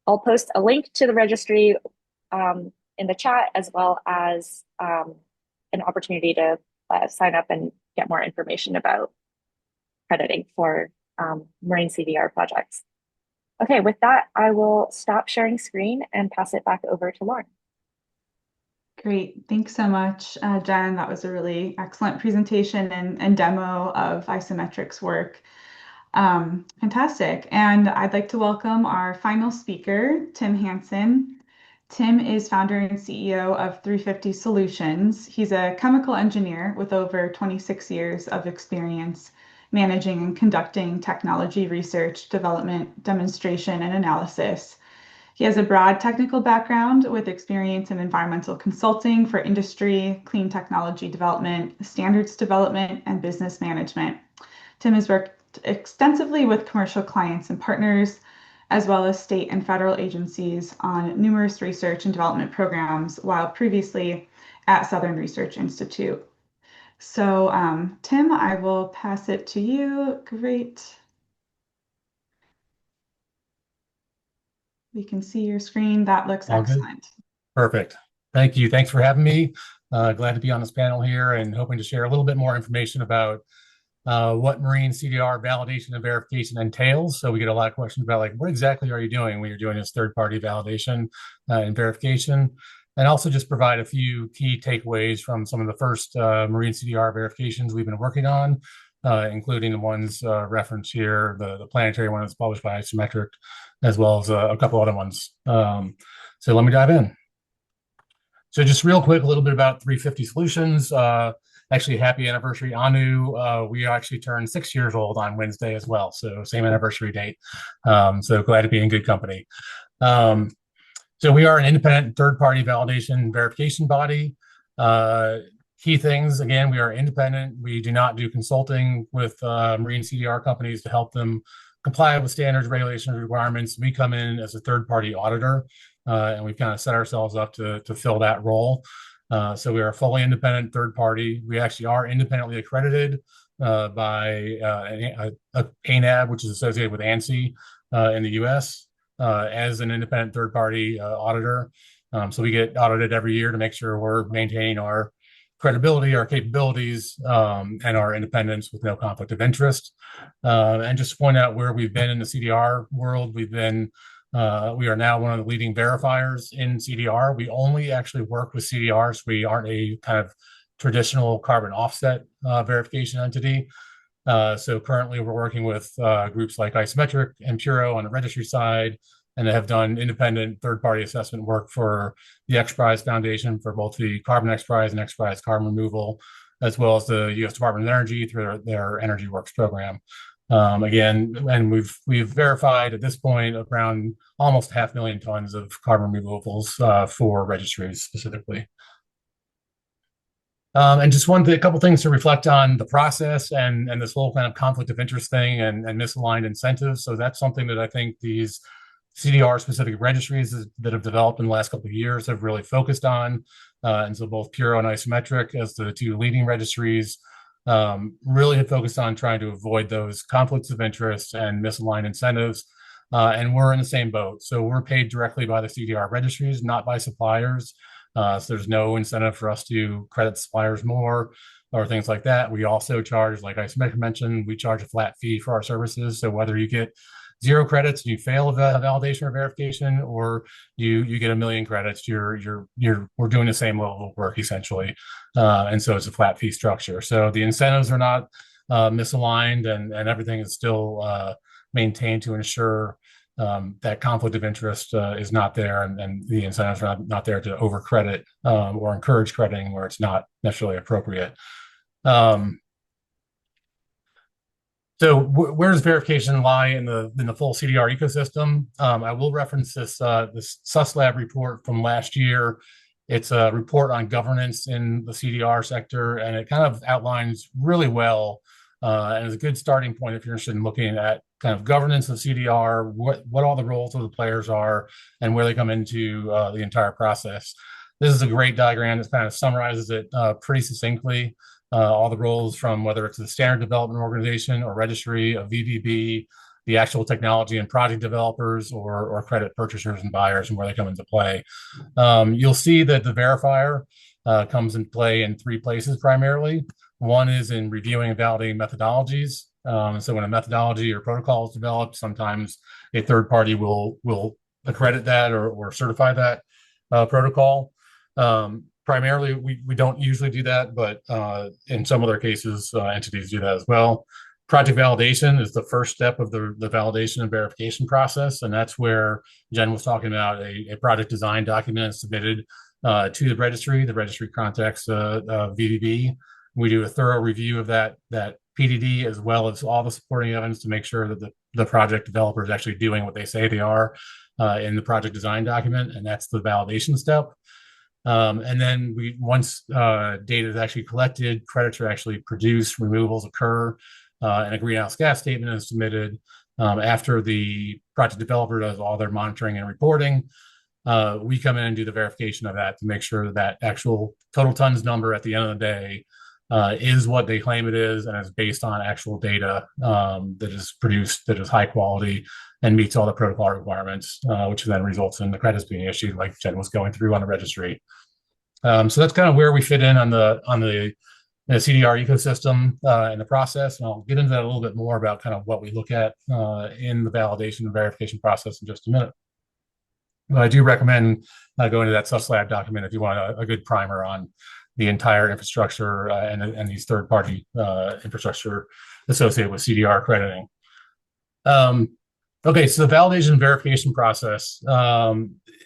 I'll post a link to the registry in the chat, as well as an opportunity to sign up and get more information about crediting for marine CDR projects. Okay, with that, I will stop sharing screen and pass it back over to Lauren. Great. Thanks so much, Jen. That was a really excellent presentation and demo of Isometric's work. Fantastic. And I'd like to welcome our final speaker, Tim Hansen. Tim is founder and CEO of 350 Solutions. He's a chemical engineer with over 26 years of experience managing and conducting technology research, development, demonstration, and analysis. He has a broad technical background with experience in environmental consulting for industry, clean technology development, standards development, and business management. Tim has worked extensively with commercial clients and partners, as well as state and federal agencies on numerous research and development programs, while previously at Southern Research Institute. So, Tim, I will pass it to you. Great. We can see your screen. That looks All good. excellent. Perfect. Thank you. Thanks for having me. Glad to be on this panel here and hoping to share a little bit more information about what marine CDR validation and verification entails. So we get a lot of questions about like, what exactly are you doing when you're doing this third-party validation and verification? And also just provide a few key takeaways from some of the first marine CDR verifications we've been working on, including the ones referenced here, the planetary one that's published by Isometric, as well as a couple other ones. So let me dive in. So just real quick, a little bit about 350 Solutions. Actually, happy anniversary, Anu. We actually turned 6 years old on Wednesday as well. So same anniversary date. So glad to be in good company. So we are an independent third-party validation verification body. Key things, again, we are independent. We do not do consulting with marine CDR companies to help them comply with standards, regulations, requirements. We come in as a third-party auditor, and we've kind of set ourselves up to fill that role. So we are a fully independent third party. We actually are independently accredited by a ANAB, which is associated with ANSI in the US, as an independent third party auditor. So we get audited every year to make sure we're maintaining our credibility, our capabilities, and our independence with no conflict of interest. And just to point out where we've been in the CDR world, we are now one of the leading verifiers in CDR. We only actually work with CDRs. We aren't a kind of traditional carbon offset verification entity. So currently we're working with groups like Isometric and Puro on the registry side, and have done independent third-party assessment work for the XPRIZE Foundation for both the Carbon XPRIZE and XPRIZE carbon removal, as well as the U.S. Department of Energy through their Energy Works program. Again, and we've verified at this point around almost 500,000 tons of carbon removals for registries specifically. And just a couple things to reflect on the process and this whole kind of conflict of interest thing and misaligned incentives. So that's something that I think these CDR specific registries that have developed in the last couple of years have really focused on. And so both Puro and Isometric as the two leading registries really have focused on trying to avoid those conflicts of interest and misaligned incentives. And we're in the same boat. So we're paid directly by the CDR registries, not by suppliers. So there's no incentive for us to credit suppliers more or things like that. We also charge, like Isometric mentioned, we charge a flat fee for our services. So whether you get 0 credits and you fail a validation or verification, or you get 1 million credits, we're doing the same level of work essentially, and so it's a flat fee structure. So the incentives are not misaligned, and everything is still maintained to ensure that conflict of interest is not there, and the incentives are not there to overcredit or encourage crediting where it's not necessarily appropriate. So where does verification lie in the full CDR ecosystem? I will reference this SUSLab report from last year. It's a report on governance in the CDR sector, and it kind of outlines really well, and is a good starting point if you're interested in looking at kind of governance of CDR, what all the roles of the players are, and where they come into the entire process. This is a great diagram that kind of summarizes it pretty succinctly. All the roles from whether it's the standard development organization or registry, a VVB, the actual technology and project developers, or credit purchasers and buyers, and where they come into play. You'll see that the verifier comes into play in 3 places primarily. One is in reviewing and validating methodologies. So when a methodology or protocol is developed, sometimes a third party will accredit that or certify that protocol. Primarily, we don't usually do that, but in some other cases, entities do that as well. Project validation is the first step of the validation and verification process, and that's where Jen was talking about a project design document submitted to the registry. The registry contacts VDB. We do a thorough review of that PDD as well as all the supporting evidence to make sure that the project developer is actually doing what they say they are. in the project design document, and that's the validation step. And then once data is actually collected, credits are actually produced, removals occur, and a greenhouse gas statement is submitted. After the project developer does all their monitoring and reporting, we come in and do the verification of that to make sure that actual total tons number at the end of the day is what they claim it is, and is based on actual data that is produced, that is high quality and meets all the protocol requirements, which then results in the credits being issued, like Jen was going through on the registry. So that's kind of where we fit in on the CDR ecosystem in the process, and I'll get into that a little bit more about kind of what we look at in the validation and verification process in just a minute. But I do recommend going to that SUSLab document if you want a good primer on the entire infrastructure and these third-party infrastructure associated with CDR accrediting. Okay, so the validation and verification process,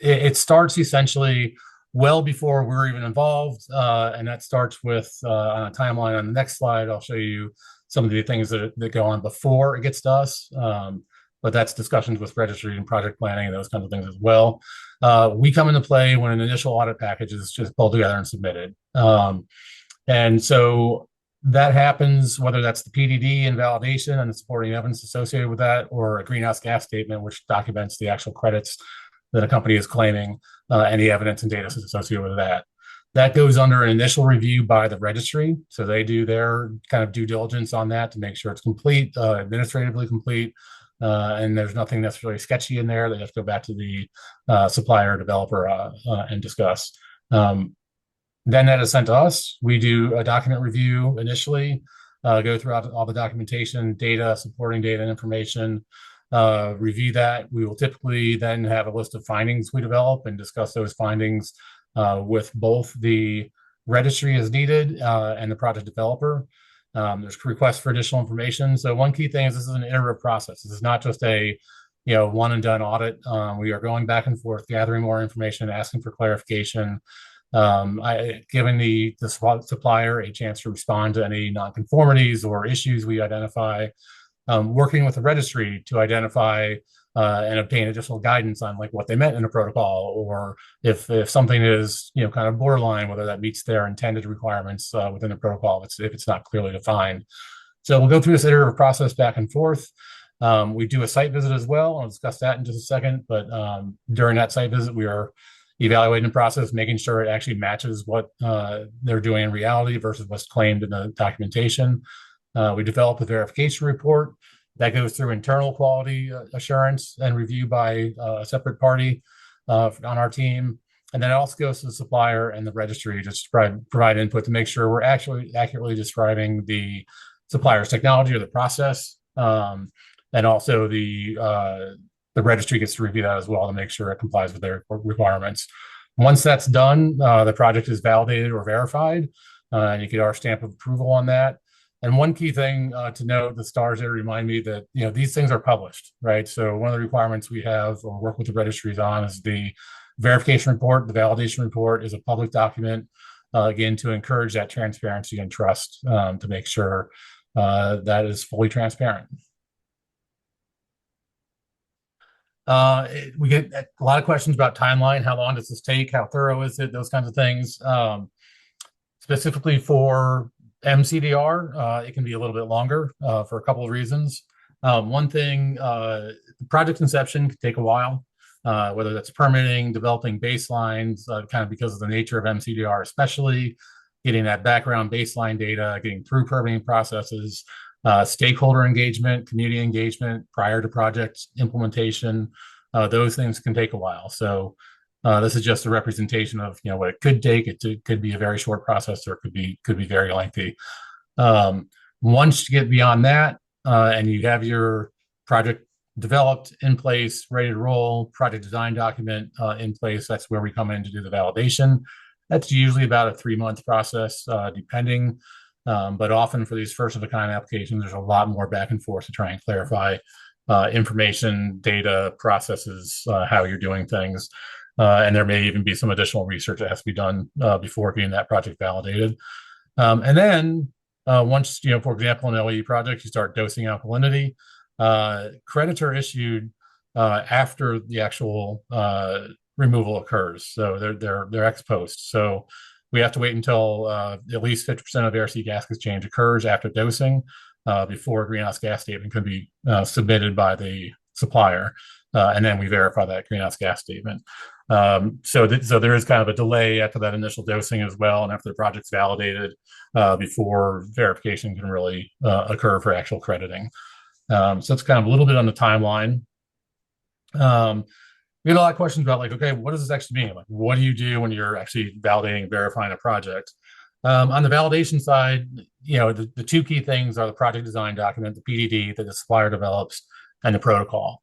it starts essentially well before we're even involved, and that starts with on a timeline on the next slide. I'll show you some of the things that go on before it gets to us, but that's discussions with registry and project planning and those kinds of things as well. We come into play when an initial audit package is just pulled together and submitted. And so that happens, whether that's the PDD and validation and the supporting evidence associated with that, or a greenhouse gas statement, which documents the actual credits that a company is claiming, any evidence and data associated with that. That goes under an initial review by the registry. So they do their kind of due diligence on that to make sure it's complete, administratively complete, and there's nothing necessarily sketchy in there. They have to go back to the supplier developer and discuss. Then that is sent to us. We do a document review initially, go throughout all the documentation, data, supporting data and information, review that. We will typically then have a list of findings we develop and discuss those findings with both the registry as needed and the project developer. There's requests for additional information. So one key thing is this is an iterative process. This is not just a one and done audit. We are going back and forth, gathering more information, asking for clarification, giving the supplier a chance to respond to any nonconformities or issues we identify, working with the registry to identify and obtain additional guidance on like what they meant in a protocol, or if something is kind of borderline, whether that meets their intended requirements within the protocol, if it's not clearly defined. So we'll go through this iterative process back and forth. We do a site visit as well. I'll discuss that in just a second. But during that site visit, we are evaluating the process, making sure it actually matches what they're doing in reality versus what's claimed in the documentation. We develop a verification report that goes through internal quality assurance and review by a separate party on our team. And then it also goes to the supplier and the registry to provide input to make sure we're actually accurately describing the supplier's technology or the process. And also the registry gets to review that as well to make sure it complies with their requirements. Once that's done, the project is validated or verified, and you get our stamp of approval on that. And one key thing to note, the stars there remind me that these things are published, right? So one of the requirements we have or work with the registries on is the verification report. The validation report is a public document, again, to encourage that transparency and trust, to make sure that is fully transparent. We get a lot of questions about timeline. How long does this take? How thorough is it? Those kinds of things. Specifically for mCDR, it can be a little bit longer for a couple of reasons. One thing, project inception can take a while, whether that's permitting, developing baselines, kind of because of the nature of mCDR, especially getting that background baseline data, getting through permitting processes, stakeholder engagement, community engagement prior to project implementation. Those things can take a while. So this is just a representation of what it could take. It could be a very short process, or it could be very lengthy. Once you get beyond that, and you have your project developed, in place, ready to roll, project design document in place, that's where we come in to do the validation. That's usually about a 3-month process, depending. But often for these first of a kind applications, there's a lot more back and forth to try and clarify information, data, processes, how you're doing things. And there may even be some additional research that has to be done before getting that project validated. And then once, for example, in an LE project, you start dosing alkalinity, credits are issued after the actual removal occurs. So they're ex post. So we have to wait until at least 50% of air sea gas exchange occurs after dosing before a greenhouse gas statement can be submitted by the supplier. And then we verify that greenhouse gas statement. So there is kind of a delay after that initial dosing as well, and after the project's validated before verification can really occur for actual crediting. So it's kind of a little bit on the timeline. We had a lot of questions about like, okay, what does this actually mean? Like, what do you do when you're actually validating and verifying a project? On the validation side, the two key things are the project design document, the PDD that the supplier develops, and the protocol.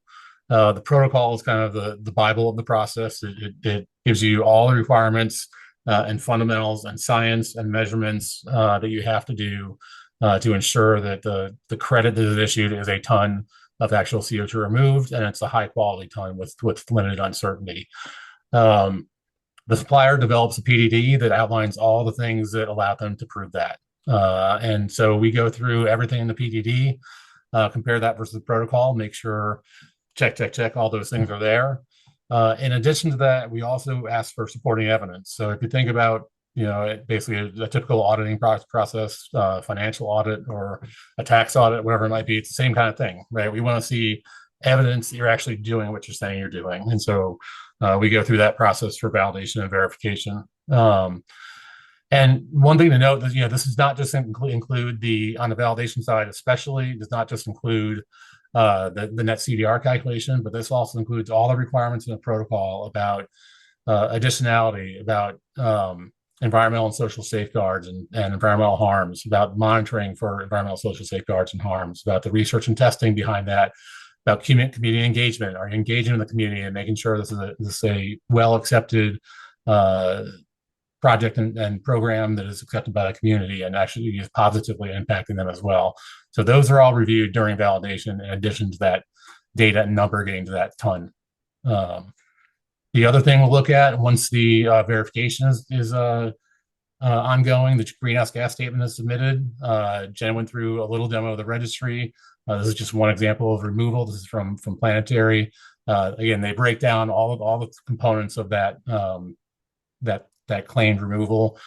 The protocol is kind of the Bible of the process. It gives you all the requirements and fundamentals and science and measurements that you have to do to ensure that the credit that is issued is a ton of actual CO2 removed, and it's a high quality ton with limited uncertainty. The supplier develops a PDD that outlines all the things that allow them to prove that. And so we go through everything in the PDD, compare that versus the protocol, make sure check, all those things are there. In addition to that, we also ask for supporting evidence. So if you think about, basically a typical auditing process, financial audit or a tax audit, whatever it might be, it's the same kind of thing, right? We want to see evidence that you're actually doing what you're saying you're doing. And so we go through that process for validation and verification. And one thing to note is, this does not just include on the validation side, especially, does not just include the net CDR calculation, but this also includes all the requirements in the protocol about additionality, about environmental and social safeguards and environmental harms, about monitoring for environmental, social safeguards and harms, about the research and testing behind that, about community engagement, are you engaging in the community and making sure this is a well accepted project and program that is accepted by the community and actually is positively impacting them as well. So those are all reviewed during validation in addition to that data and number getting to that ton. The other thing we'll look at once the verification is ongoing, the greenhouse gas statement is submitted. Jen went through a little demo of the registry. This is just one example of removal. This is from Planetary. Again, they break down all the components of that that claimed removal,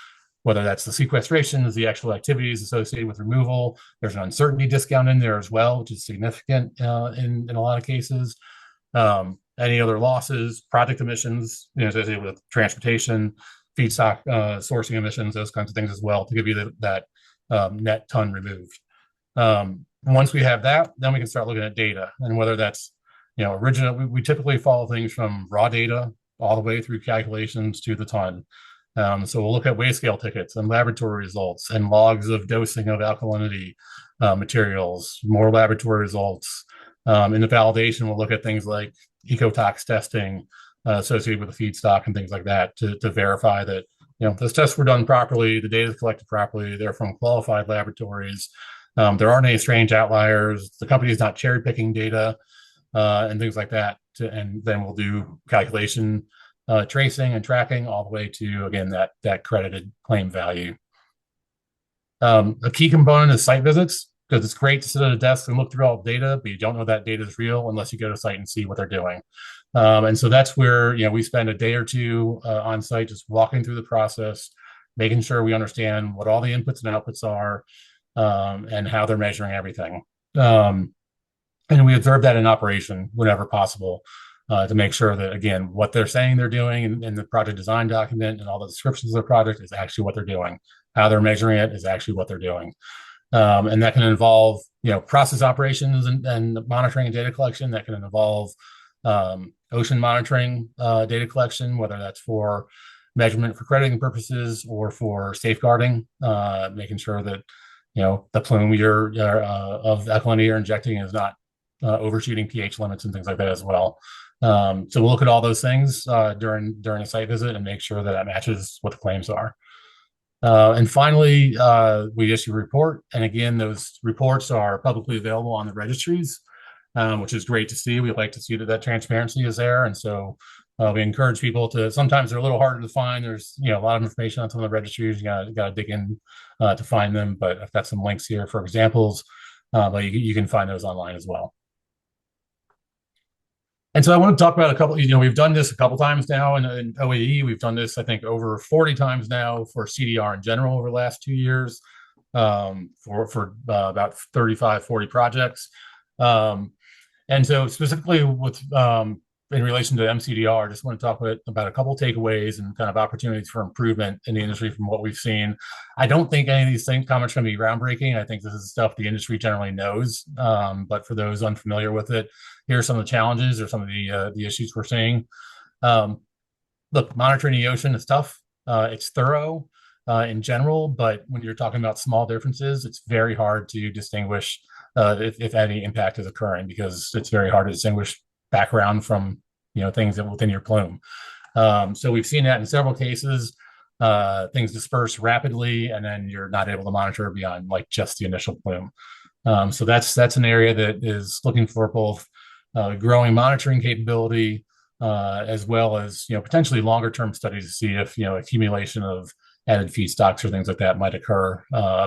whether that's the sequestration, the actual activities associated with removal. There's an uncertainty discount in there as well, which is significant in a lot of cases. Any other losses, project emissions, associated with transportation, feedstock sourcing emissions, those kinds of things as well, to give you that net ton removed. Once we have that, then we can start looking at data, and whether that's original. We typically follow things from raw data all the way through calculations to the ton. So we'll look at weigh scale tickets and laboratory results and logs of dosing of alkalinity materials, more laboratory results. In the validation, we'll look at things like ecotox testing associated with the feedstock and things like that to verify that those tests were done properly, the data is collected properly, they're from qualified laboratories. There aren't any strange outliers. The company is not cherry picking data and things like that. And then we'll do calculation, tracing and tracking all the way to, again, that credited claim value. A key component is site visits, because it's great to sit at a desk and look through all the data, but you don't know that data is real unless you go to site and see what they're doing. And so that's where we spend a day or two on site just walking through the process, making sure we understand what all the inputs and outputs are and how they're measuring everything. And we observe that in operation whenever possible to make sure that, again, what they're saying they're doing in the project design document and all the descriptions of the project is actually what they're doing. How they're measuring it is actually what they're doing. And that can involve, process operations and monitoring and data collection. That can involve ocean monitoring, data collection, whether that's for measurement for crediting purposes or for safeguarding, making sure that the plume of alkalinity you're injecting is not overshooting pH limits and things like that as well. So we'll look at all those things during a site visit and make sure that matches what the claims are. And finally, we issue a report. And again, those reports are publicly available on the registries, which is great to see. We like to see that transparency is there. And so we encourage people to, sometimes they're a little harder to find. There's a lot of information on some of the registries. You got to dig in to find them. But I've got some links here for examples, but you can find those online as well. And so I want to talk about a couple, we've done this a couple times now in OAE. We've done this, I think, over 40 times now for CDR in general over the last 2 years, for about 35, 40 projects. Um, and so specifically with in relation to mCDR, I just want to talk about a couple takeaways and kind of opportunities for improvement in the industry from what we've seen. I don't think any of these comments are going to be groundbreaking. I think this is stuff the industry generally knows. But for those unfamiliar with it, here are some of the challenges or some of the issues we're seeing. Um, Look, monitoring the ocean is tough. It's thorough in general, but when you're talking about small differences, it's very hard to distinguish if any impact is occurring, because it's very hard to distinguish background from things that within your plume. So we've seen that in several cases. Things disperse rapidly, and then you're not able to monitor beyond like just the initial plume. So that's an area that is looking for both growing monitoring capability, as well as potentially longer term studies to see if accumulation of added feedstocks or things like that might occur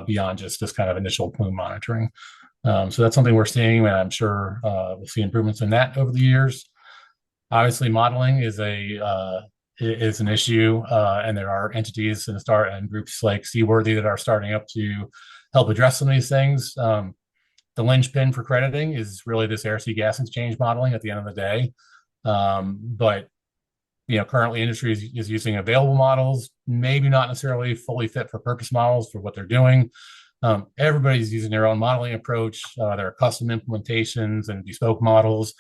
beyond just this kind of initial plume monitoring. So that's something we're seeing, and I'm sure we'll see improvements in that over the years. Obviously, modeling is an issue, and there are entities and groups like Seaworthy that are starting up to help address some of these things. The linchpin for crediting is really this air-sea gas exchange modeling at the end of the day. But currently industry is using available models, maybe not necessarily fully fit for purpose models for what they're doing. Everybody's using their own modeling approach. There are custom implementations and bespoke models.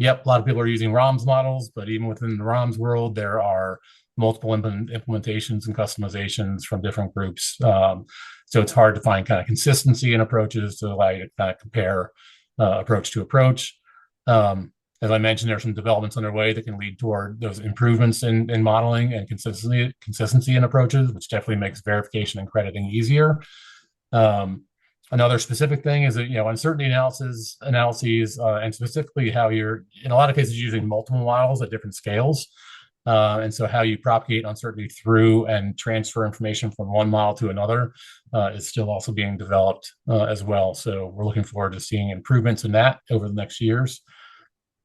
Yep, a lot of people are using ROMS models, but even within the ROMS world, there are multiple implementations and customizations from different groups. So it's hard to find kind of consistency in approaches to allow you to kind of compare approach to approach. As I mentioned, there are some developments underway that can lead toward those improvements in modeling and consistency in approaches, which definitely makes verification and crediting easier. Another specific thing is that uncertainty analyses, and specifically how you're in a lot of cases using multiple models at different scales. And so how you propagate uncertainty through and transfer information from one model to another is still also being developed as well. So we're looking forward to seeing improvements in that over the next years.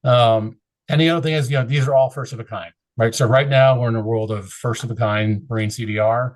And the other thing is, these are all first of a kind, right? So right now we're in a world of first of a kind marine CDR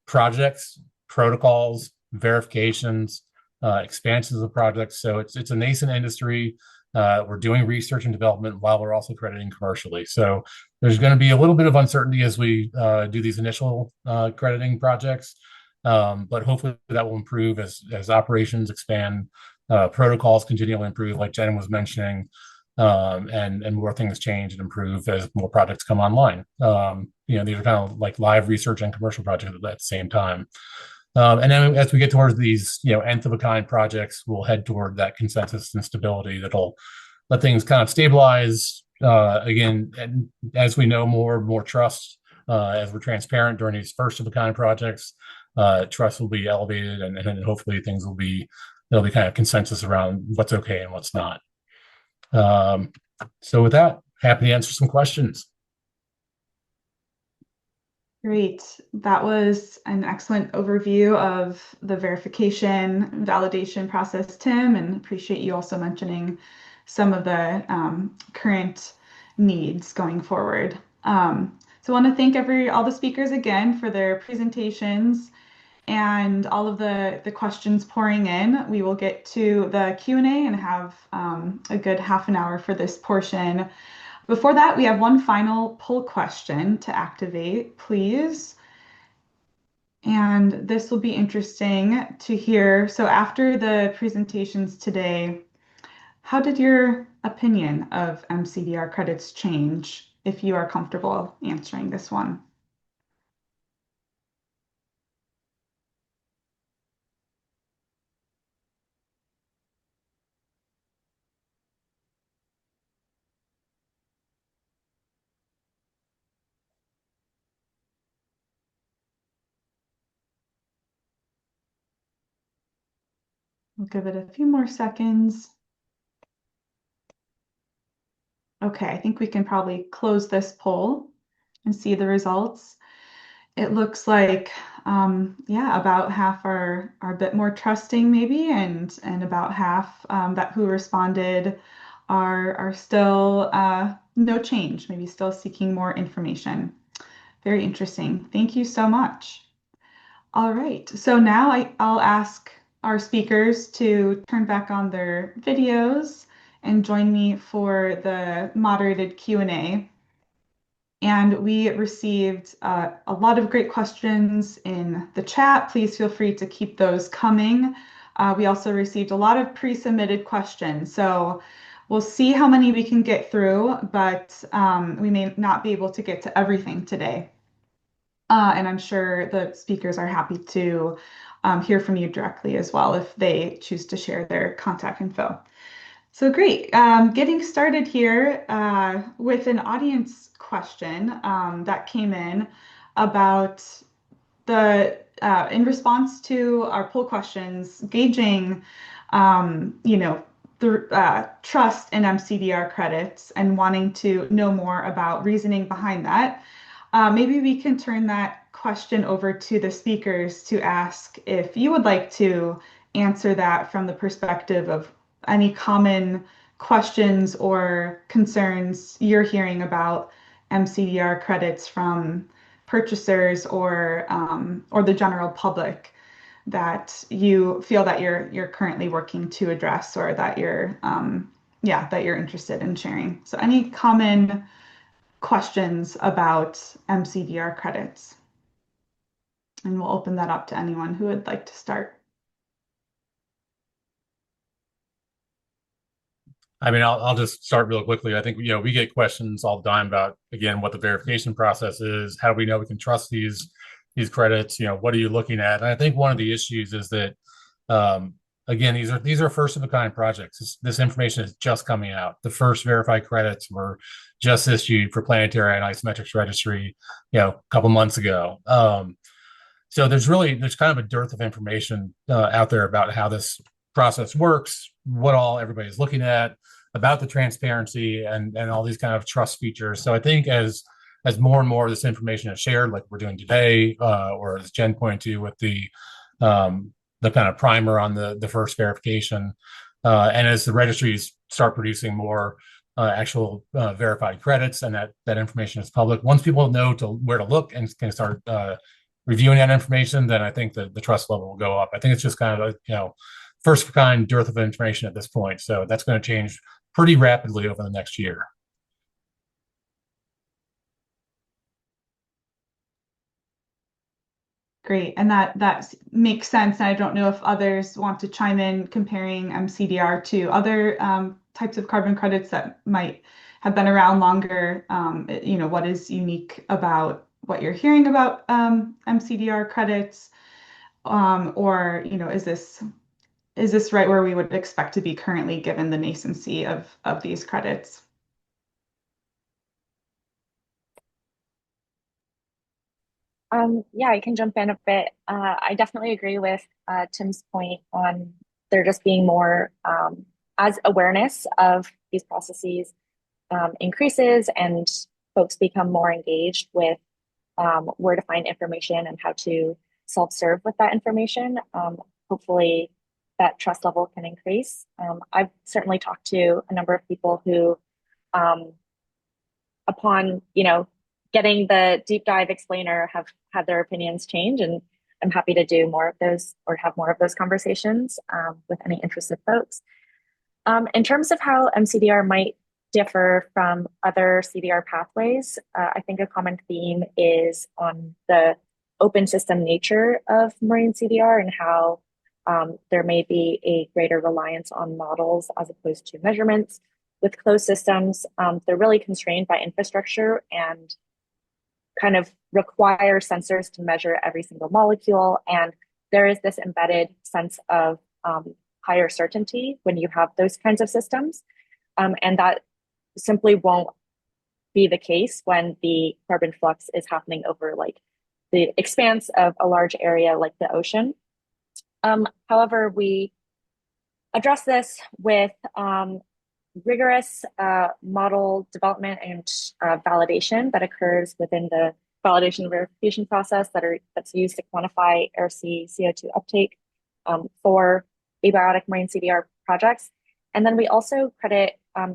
projects, protocols, verifications, expansions of projects. So it's a nascent industry. We're doing research and development while we're also crediting commercially. So there's going to be a little bit of uncertainty as we do these initial crediting projects, but hopefully that will improve as operations expand, protocols continually improve, like Jen was mentioning, and more things change and improve as more projects come online. These are kind of like live research and commercial projects at the same time. And then as we get towards these, nth of a kind projects, we'll head toward that consensus and stability that'll let things kind of stabilize. Again, and as we know more trust, as we're transparent during these first of a kind projects, trust will be elevated, and hopefully there'll be kind of consensus around what's okay and what's not. So with that, happy to answer some questions. Great. That was an excellent overview of the verification validation process, Tim, and appreciate you also mentioning some of the current needs going forward. So I want to thank all the speakers again for their presentations and all of the questions pouring in. We will get to the Q&A and have a good half an hour for this portion. Before that, we have one final poll question to activate, please. And this will be interesting to hear. So after the presentations today, how did your opinion of mCDR credits change, if you are comfortable answering this one? We'll give it a few more seconds. Okay, I think we can probably close this poll and see the results. It looks like, yeah, about half are a bit more trusting maybe, and about half that who responded are still no change, maybe still seeking more information. Very interesting. Thank you so much. All right, so now I'll ask our speakers to turn back on their videos and join me for the moderated Q&A. And we received a lot of great questions in the chat. Please feel free to keep those coming. We also received a lot of pre-submitted questions. So we'll see how many we can get through, but we may not be able to get to everything today. And I'm sure the speakers are happy to hear from you directly as well if they choose to share their contact info. So great. Getting started here with an audience question that came in about the in response to our poll questions, gauging, the trust in mCDR credits and wanting to know more about reasoning behind that. Maybe we can turn that question over to the speakers to ask if you would like to answer that from the perspective of any common questions or concerns you're hearing about mCDR credits from purchasers or the general public that you feel that you're currently working to address or that you're interested in sharing. So any common questions about mCDR credits? And we'll open that up to anyone who would like to start. I mean, I'll just start real quickly. I think, we get questions all the time about, again, what the verification process is. How do we know we can trust these credits? What are you looking at? And I think one of the issues is that, again, these are first of a kind projects. This information is just coming out. The first verified credits were just issued for planetary and isometrics registry, a couple months ago. So there's kind of a dearth of information out there about how this process works, what all everybody's looking at, about the transparency and all these kind of trust features. So I think as more and more of this information is shared, like we're doing today, or as Jen pointed to with the kind of primer on the first verification, and as the registries start producing more actual verified credits and that information is public, once people know where to look and can start reviewing that information, then I think the trust level will go up. I think it's just kind of first of kind dearth of information at this point. So that's going to change pretty rapidly over the next year. Great, and that makes sense. And I don't know if others want to chime in comparing mCDR to other types of carbon credits that might have been around longer. What is unique about what you're hearing about mCDR credits, or is this right where we would expect to be currently given the nascency of these credits? Yeah, I can jump in a bit. I definitely agree with Tim's point on there just being more as awareness of these processes increases and folks become more engaged with where to find information and how to self-serve with that information. Hopefully that trust level can increase. I've certainly talked to a number of people who, upon, getting the deep dive explainer have had their opinions change, and I'm happy to do more of those or have more of those conversations with any interested folks. In terms of how mCDR might differ from other CDR pathways, I think a common theme is on the open system nature of marine CDR and how there may be a greater reliance on models as opposed to measurements. With closed systems, they're really constrained by infrastructure and kind of require sensors to measure every single molecule. And there is this embedded sense of higher certainty when you have those kinds of systems. And that simply won't be the case when the carbon flux is happening over like the expanse of a large area like the ocean. However, we address this with rigorous model development and validation that occurs within the validation and verification process that's used to quantify air-sea CO2 uptake for abiotic marine CDR projects. And then we also credit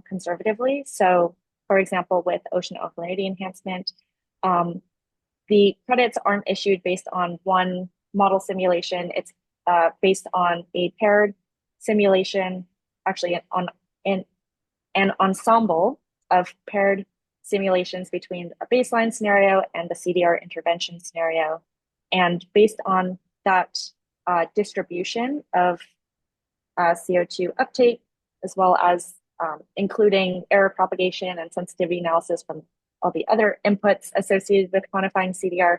conservatively. So, for example, with ocean alkalinity enhancement, the credits aren't issued based on one model simulation. It's based on a paired simulation, actually on an ensemble of paired simulations between a baseline scenario and the CDR intervention scenario. And based on that distribution of CO2 uptake, as well as including error propagation and sensitivity analysis from all the other inputs associated with quantifying CDR,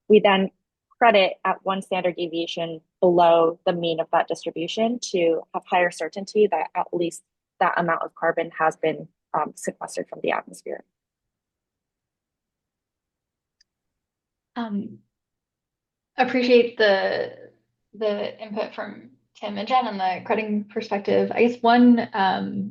we then credit at one standard deviation below the mean of that distribution to have higher certainty that at least that amount of carbon has been sequestered from the atmosphere. Appreciate the input from Tim and Jen on the crediting perspective. I guess one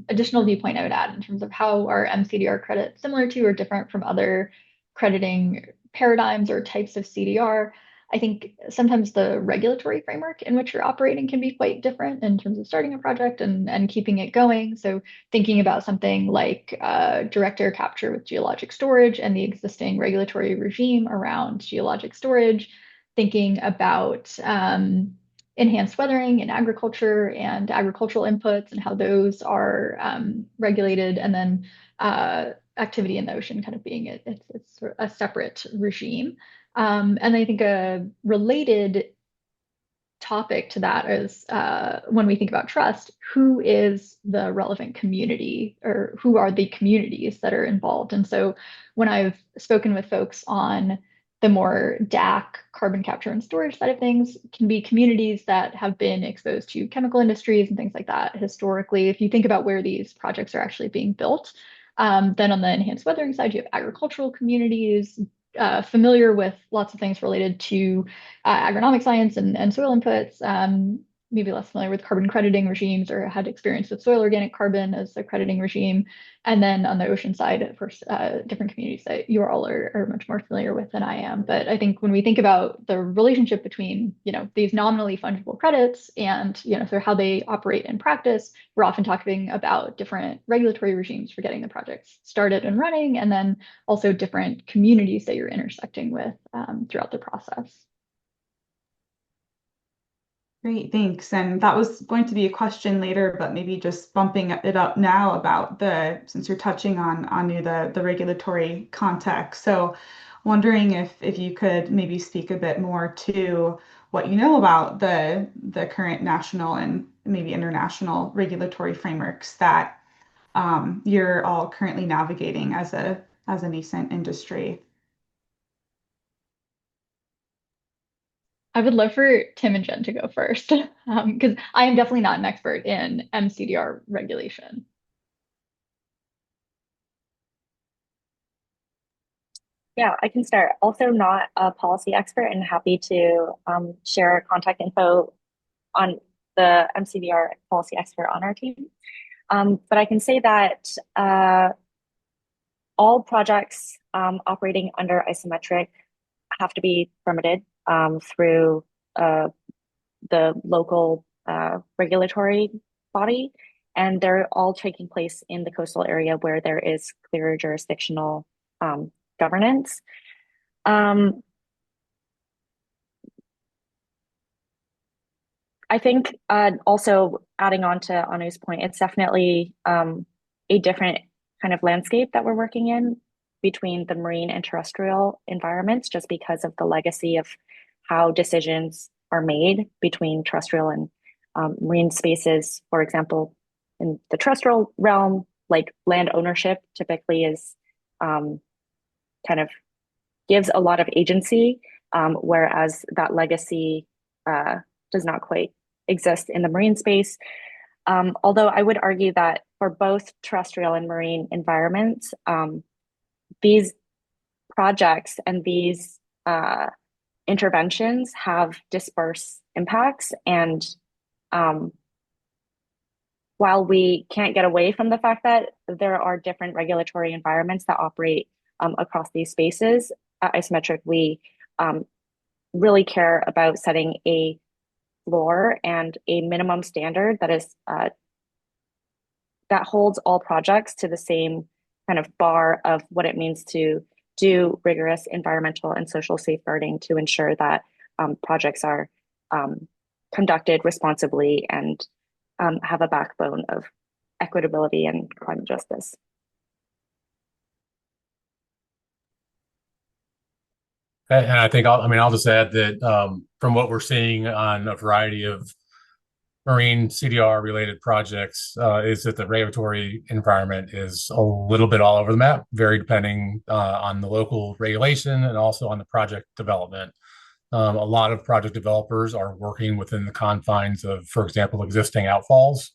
additional viewpoint I would add in terms of how are mCDR credits similar to or different from other crediting paradigms or types of CDR. I think sometimes the regulatory framework in which you're operating can be quite different in terms of starting a project and keeping it going. So thinking about something like direct air capture with geologic storage and the existing regulatory regime around geologic storage, thinking about enhanced weathering in agriculture and agricultural inputs and how those are regulated, and then activity in the ocean kind of being it's a separate regime. And I think a related topic to that is when we think about trust, who is the relevant community or who are the communities that are involved? And so when I've spoken with folks on the more DAC carbon capture and storage side of things, can be communities that have been exposed to chemical industries and things like that historically. If you think about where these projects are actually being built, then on the enhanced weathering side, you have agricultural communities, familiar with lots of things related to agronomic science and soil inputs, maybe less familiar with carbon crediting regimes or had experience with soil organic carbon as a crediting regime. And then on the ocean side, of course, different communities that you all are much more familiar with than I am. But I think when we think about the relationship between, these nominally fungible credits and, so how they operate in practice, we're often talking about different regulatory regimes for getting the projects started and running, and then also different communities that you're intersecting with throughout the process. Great, thanks. And that was going to be a question later, but maybe just bumping it up now about since you're touching on Anu, the regulatory context. So wondering if you could maybe speak a bit more to what you know about the current national and maybe international regulatory frameworks that you're all currently navigating as a nascent industry. I would love for Tim and Jen to go first, because I am definitely not an expert in mCDR regulation. Yeah, I can start. Also not a policy expert and happy to share contact info on the mCDR policy expert on our team. But I can say that all projects operating under isometric have to be permitted through the local regulatory body, and they're all taking place in the coastal area where there is clear jurisdictional governance. I think also adding on to Anu's point, it's definitely a different kind of landscape that we're working in between the marine and terrestrial environments, just because of the legacy of how decisions are made between terrestrial and marine spaces. For example, in the terrestrial realm, like land ownership typically is kind of gives a lot of agency, whereas that legacy does not quite exist in the marine space. Although I would argue that for both terrestrial and marine environments, these projects and these interventions have dispersed impacts. And while we can't get away from the fact that there are different regulatory environments that operate across these spaces, at Isometric, we really care about setting a floor and a minimum standard that is that holds all projects to the same kind of bar of what it means to do rigorous environmental and social safeguarding to ensure that projects are conducted responsibly and have a backbone of equitability and climate justice. And I think I'll just add that from what we're seeing on a variety of marine CDR related projects is that the regulatory environment is a little bit all over the map, very depending on the local regulation and also on the project development. A lot of project developers are working within the confines of, for example, existing outfalls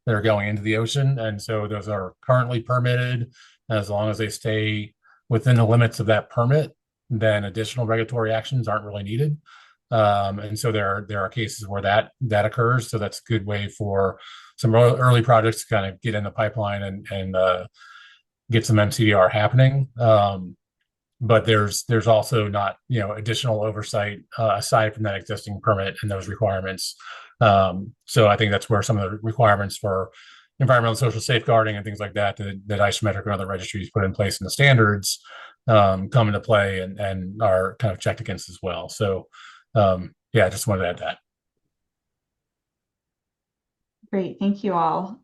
that are going into the ocean. And so those are currently permitted. As long as they stay within the limits of that permit, then additional regulatory actions aren't really needed. And so there are cases where that occurs. So that's a good way for some early projects to kind of get in the pipeline and get some mCDR happening. But there's also not additional oversight aside from that existing permit and those requirements. So I think that's where some of the requirements for environmental and social safeguarding and things like that isometric and other registries put in place in the standards come into play and are kind of checked against as well. So yeah, I just wanted to add that. Great, thank you all.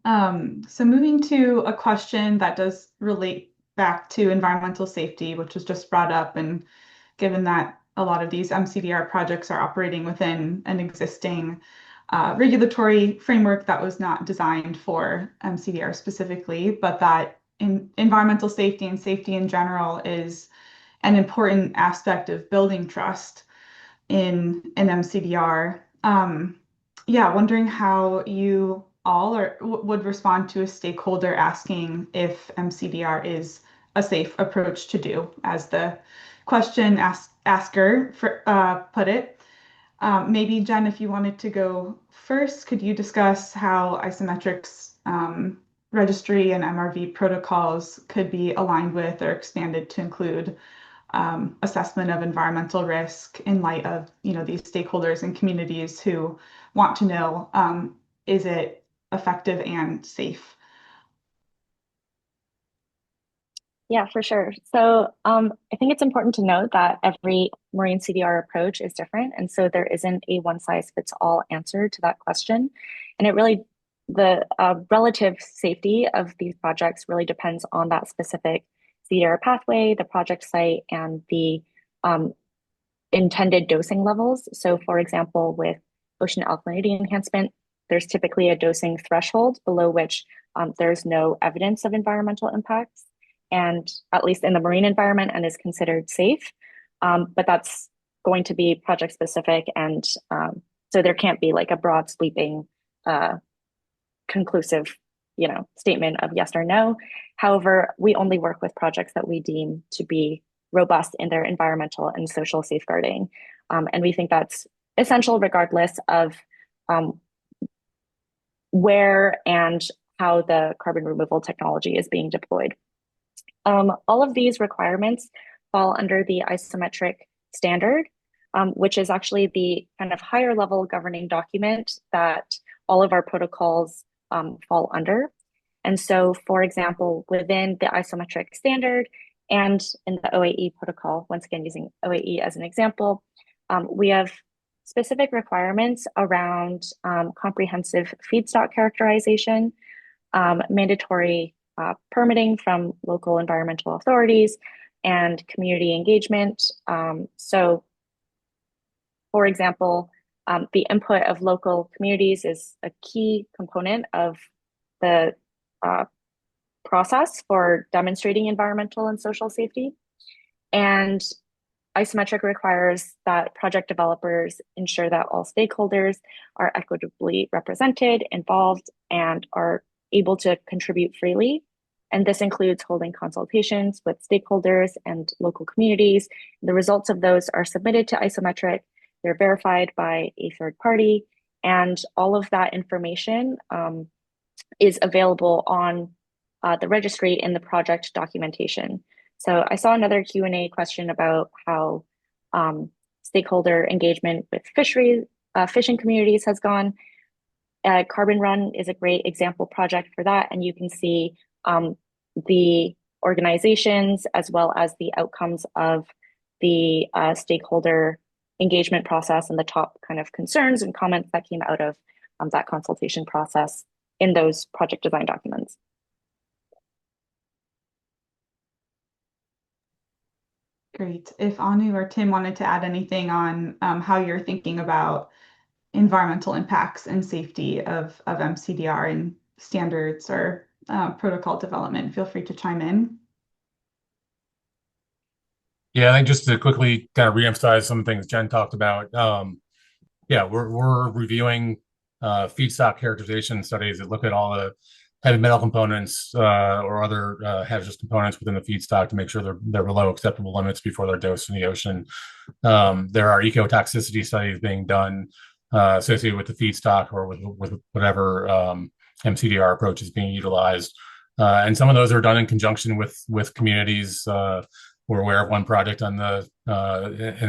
So moving to a question that does relate back to environmental safety, which was just brought up, and given that a lot of these mCDR projects are operating within an existing regulatory framework that was not designed for mCDR specifically, but that environmental safety and safety in general is an important aspect of building trust in an mCDR. Yeah, wondering how you all would respond to a stakeholder asking if mCDR is a safe approach to do, as the question asker put it. Maybe Jen, if you wanted to go first, could you discuss how isometrics registry and MRV protocols could be aligned with or expanded to include assessment of environmental risk in light of these stakeholders and communities who want to know, is it effective and safe? Yeah, for sure. So I think it's important to note that every marine CDR approach is different. And so there isn't a one size fits all answer to that question. And the relative safety of these projects really depends on that specific CDR pathway, the project site, and the intended dosing levels. So for example, with ocean alkalinity enhancement, there's typically a dosing threshold below which there's no evidence of environmental impacts, and at least in the marine environment, and is considered safe. But that's going to be project specific, and so there can't be like a broad sweeping conclusive statement of yes or no. However, we only work with projects that we deem to be robust in their environmental and social safeguarding. And we think that's essential regardless of where and how the carbon removal technology is being deployed. All of these requirements fall under the isometric standard, which is actually the kind of higher level governing document that all of our protocols fall under. And so, for example, within the isometric standard and in the OAE protocol, once again, using OAE as an example, we have specific requirements around comprehensive feedstock characterization, mandatory permitting from local environmental authorities, and community engagement. So, for example, the input of local communities is a key component of the process for demonstrating environmental and social safety. And isometric requires that project developers ensure that all stakeholders are equitably represented, involved, and are able to contribute freely. And this includes holding consultations with stakeholders and local communities. The results of those are submitted to isometric. They're verified by a third party, and all of that information is available on the registry in the project documentation. So I saw another Q&A question about how stakeholder engagement with fishing communities has gone. Carbon Run is a great example project for that, and you can see the organizations as well as the outcomes of the stakeholder engagement process and the top kind of concerns and comments that came out of that consultation process in those project design documents. Great. If Anu or Tim wanted to add anything on how you're thinking about environmental impacts and safety of mCDR and standards or protocol development, feel free to chime in. Yeah, I think just to quickly kind of reemphasize some things Jen talked about. Yeah, we're reviewing feedstock characterization studies that look at all the heavy metal components or other hazardous components within the feedstock to make sure they're below acceptable limits before they're dosed in the ocean. There are ecotoxicity studies being done associated with the feedstock or with whatever mCDR approach is being utilized. And some of those are done in conjunction with communities. We're aware of one project in the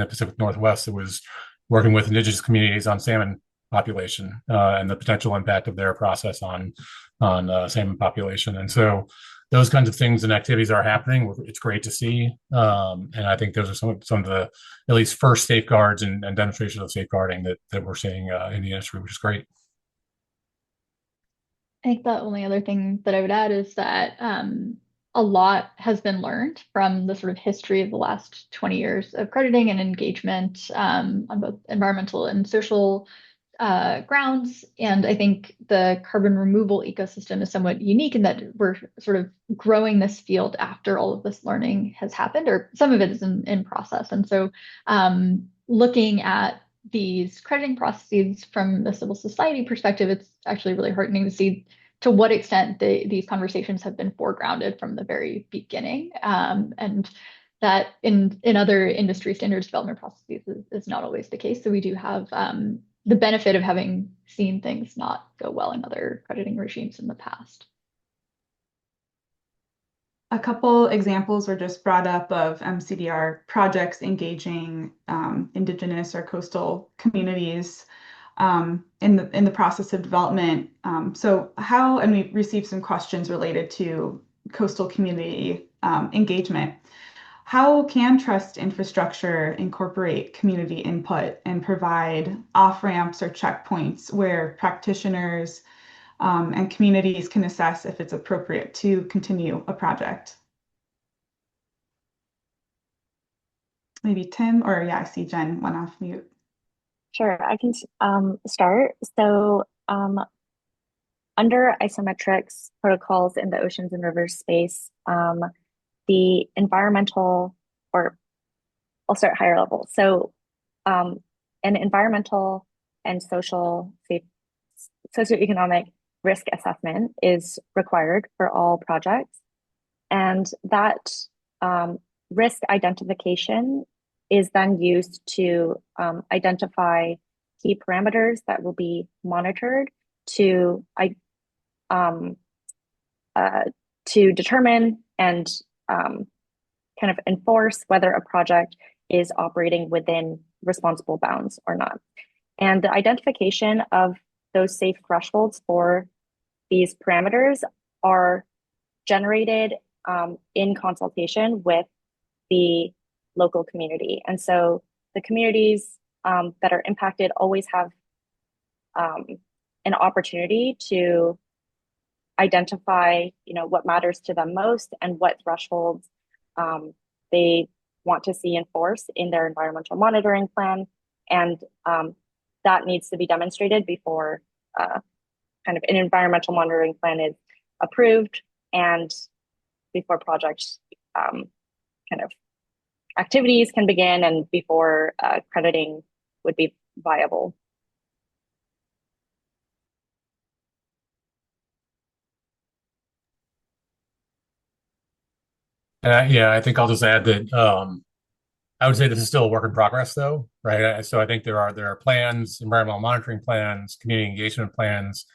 Pacific Northwest that was working with indigenous communities on salmon population and the potential impact of their process on salmon population. And so those kinds of things and activities are happening. It's great to see. And I think those are some of the at least first safeguards and demonstrations of safeguarding that we're seeing in the industry, which is great. I think the only other thing that I would add is that a lot has been learned from the sort of history of the last 20 years of crediting and engagement on both environmental and social grounds. And I think the carbon removal ecosystem is somewhat unique in that we're sort of growing this field after all of this learning has happened, or some of it is in process. And so looking at these crediting processes from the civil society perspective, it's actually really heartening to see to what extent these conversations have been foregrounded from the very beginning. And that in other industry standards development processes is not always the case. So we do have the benefit of having seen things not go well in other crediting regimes in the past. A couple examples were just brought up of mCDR projects engaging indigenous or coastal communities in the process of development. So how, and we received some questions related to coastal community engagement. How can trust infrastructure incorporate community input and provide off-ramps or checkpoints where practitioners and communities can assess if it's appropriate to continue a project? Maybe Tim, or yeah, I see Jen went off mute. Sure, I can start. So under isometrics protocols in the oceans and rivers space, the environmental, or I'll start higher level. So an environmental and socioeconomic risk assessment is required for all projects. And that risk identification is then used to identify key parameters that will be monitored to determine and kind of enforce whether a project is operating within responsible bounds or not. And the identification of those safe thresholds for these parameters are generated in consultation with the local community. And so the communities that are impacted always have an opportunity to identify, what matters to them most and what thresholds they want to see enforced in their environmental monitoring plan. And that needs to be demonstrated before kind of an environmental monitoring plan is approved and before projects kind of activities can begin and before crediting would be viable. Yeah, I think I'll just add that I would say this is still a work in progress, though, right? So I think there are plans, environmental monitoring plans, community engagement plans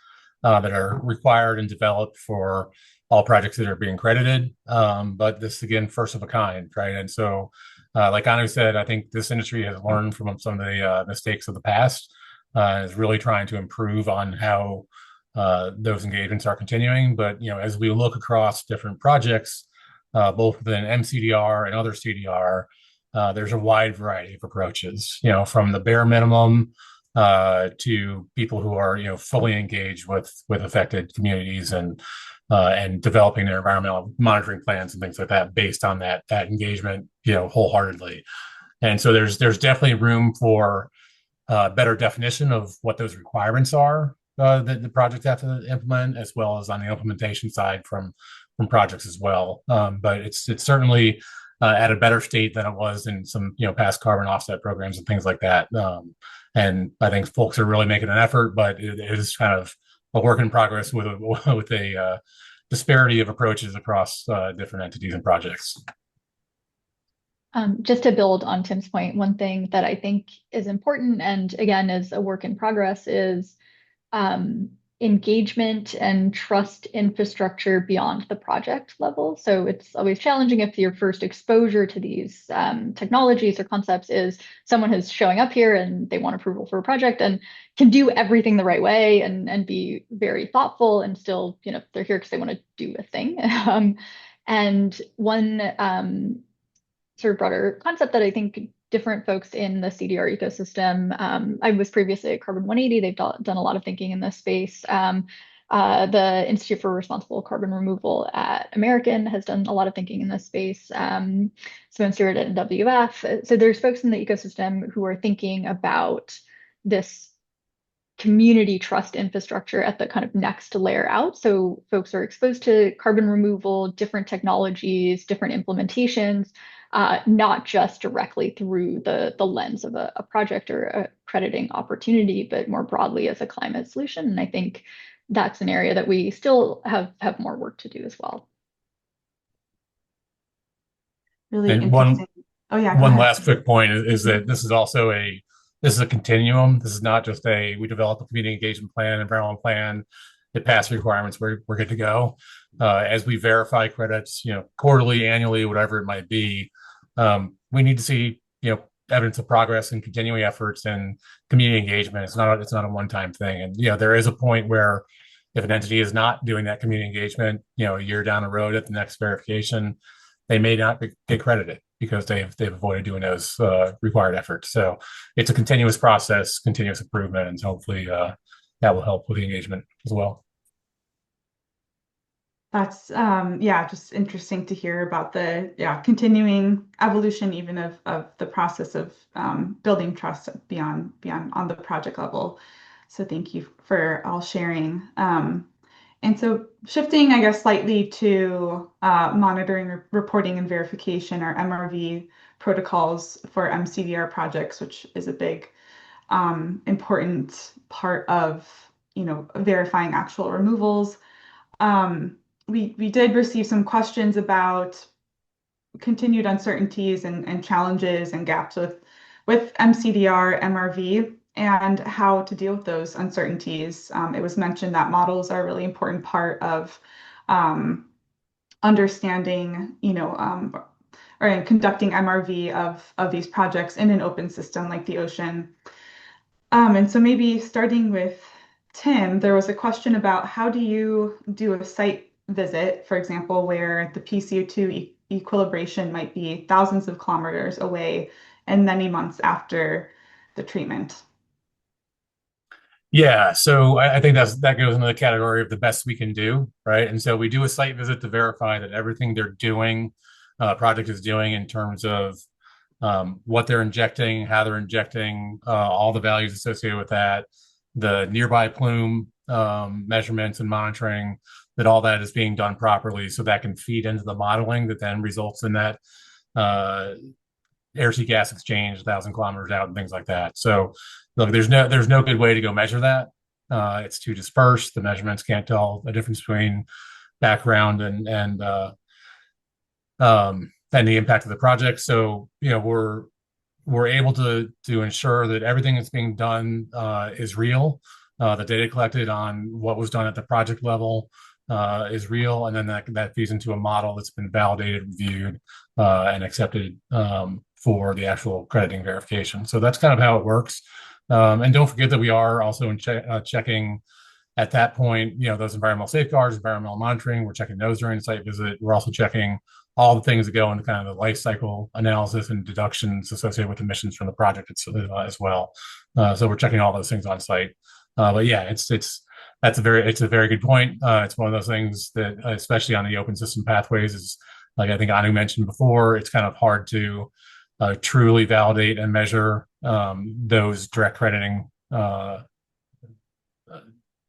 that are required and developed for all projects that are being credited. But this, again, first of a kind, right? And so, like Anu said, I think this industry has learned from some of the mistakes of the past. is really trying to improve on how those engagements are continuing. But as we look across different projects, both within mCDR and other CDR, there's a wide variety of approaches. From the bare minimum to people who are fully engaged with affected communities and developing their environmental monitoring plans and things like that based on that engagement wholeheartedly. And so there's definitely room for better definition of what those requirements are that the project have to implement, as well as on the implementation side from projects as well. But it's certainly at a better state than it was in some past carbon offset programs and things like that. And I think folks are really making an effort, but it is kind of a work in progress with a disparity of approaches across different entities and projects. Just to build on Tim's point, one thing that I think is important, and again, is a work in progress, is engagement and trust infrastructure beyond the project level. So it's always challenging if your first exposure to these technologies or concepts is someone who's showing up here and they want approval for a project and can do everything the right way and be very thoughtful and still, they're here because they want to do a thing. And one sort of broader concept that I think different folks in the CDR ecosystem. I was previously at Carbon 180. They've done a lot of thinking in this space. The Institute for Responsible Carbon Removal at American has done a lot of thinking in this space. Simone Stewart at WF. So there's folks in the ecosystem who are thinking about this community trust infrastructure at the kind of next layer out. So folks are exposed to carbon removal, different technologies, different implementations, not just directly through the lens of a project or a crediting opportunity, but more broadly as a climate solution. And I think that's an area that we still have more work to do as well. Really And interesting. Oh yeah, go one ahead. last quick point is that this is a continuum. This is not just we develop a community engagement plan, environmental plan, it passed requirements, we're good to go. As we verify credits, quarterly, annually, whatever it might be, we need to see, evidence of progress and continuing efforts and community engagement. It's not a one-time thing. And, there is a point where if an entity is not doing that community engagement, a year down the road at the next verification, they may not get credited because they've avoided doing those required efforts. So it's a continuous process, continuous improvement, and hopefully that will help with the engagement as well. That's just interesting to hear about the continuing evolution even of the process of building trust beyond on the project level. So thank you for all sharing. And so shifting, I guess, slightly to monitoring, reporting, and verification, or MRV protocols for mCDR projects, which is a big important part of verifying actual removals. We did receive some questions about continued uncertainties and challenges and gaps with mCDR, MRV, and how to deal with those uncertainties. It was mentioned that models are a really important part of understanding, or conducting MRV of these projects in an open system like the ocean. And so maybe starting with Tim, there was a question about how do you do a site visit, for example, where the PCO2 equilibration might be thousands of kilometers away and many months after the treatment. Yeah, so I think that goes into the category of the best we can do, right? And so we do a site visit to verify that everything they're doing, project is doing in terms of what they're injecting, how they're injecting, all the values associated with that, the nearby plume measurements and monitoring, that all that is being done properly, so that can feed into the modeling that then results in that air-sea gas exchange 1,000 kilometers out and things like that. So look, there's no good way to go measure that. It's too dispersed. The measurements can't tell a difference between background and the impact of the project. So we're able to ensure that everything that's being done is real. The data collected on what was done at the project level is real, and then that feeds into a model that's been validated, reviewed, and accepted for the actual crediting verification. So that's kind of how it works. And don't forget that we are also checking at that point, those environmental safeguards, environmental monitoring. We're checking those during the site visit. We're also checking all the things that go into kind of the life cycle analysis and deductions associated with emissions from the project as well. So we're checking all those things on site. But yeah, it's a very good point. It's one of those things that, especially on the open system pathways, is like I think Anu mentioned before. It's kind of hard to truly validate and measure those direct crediting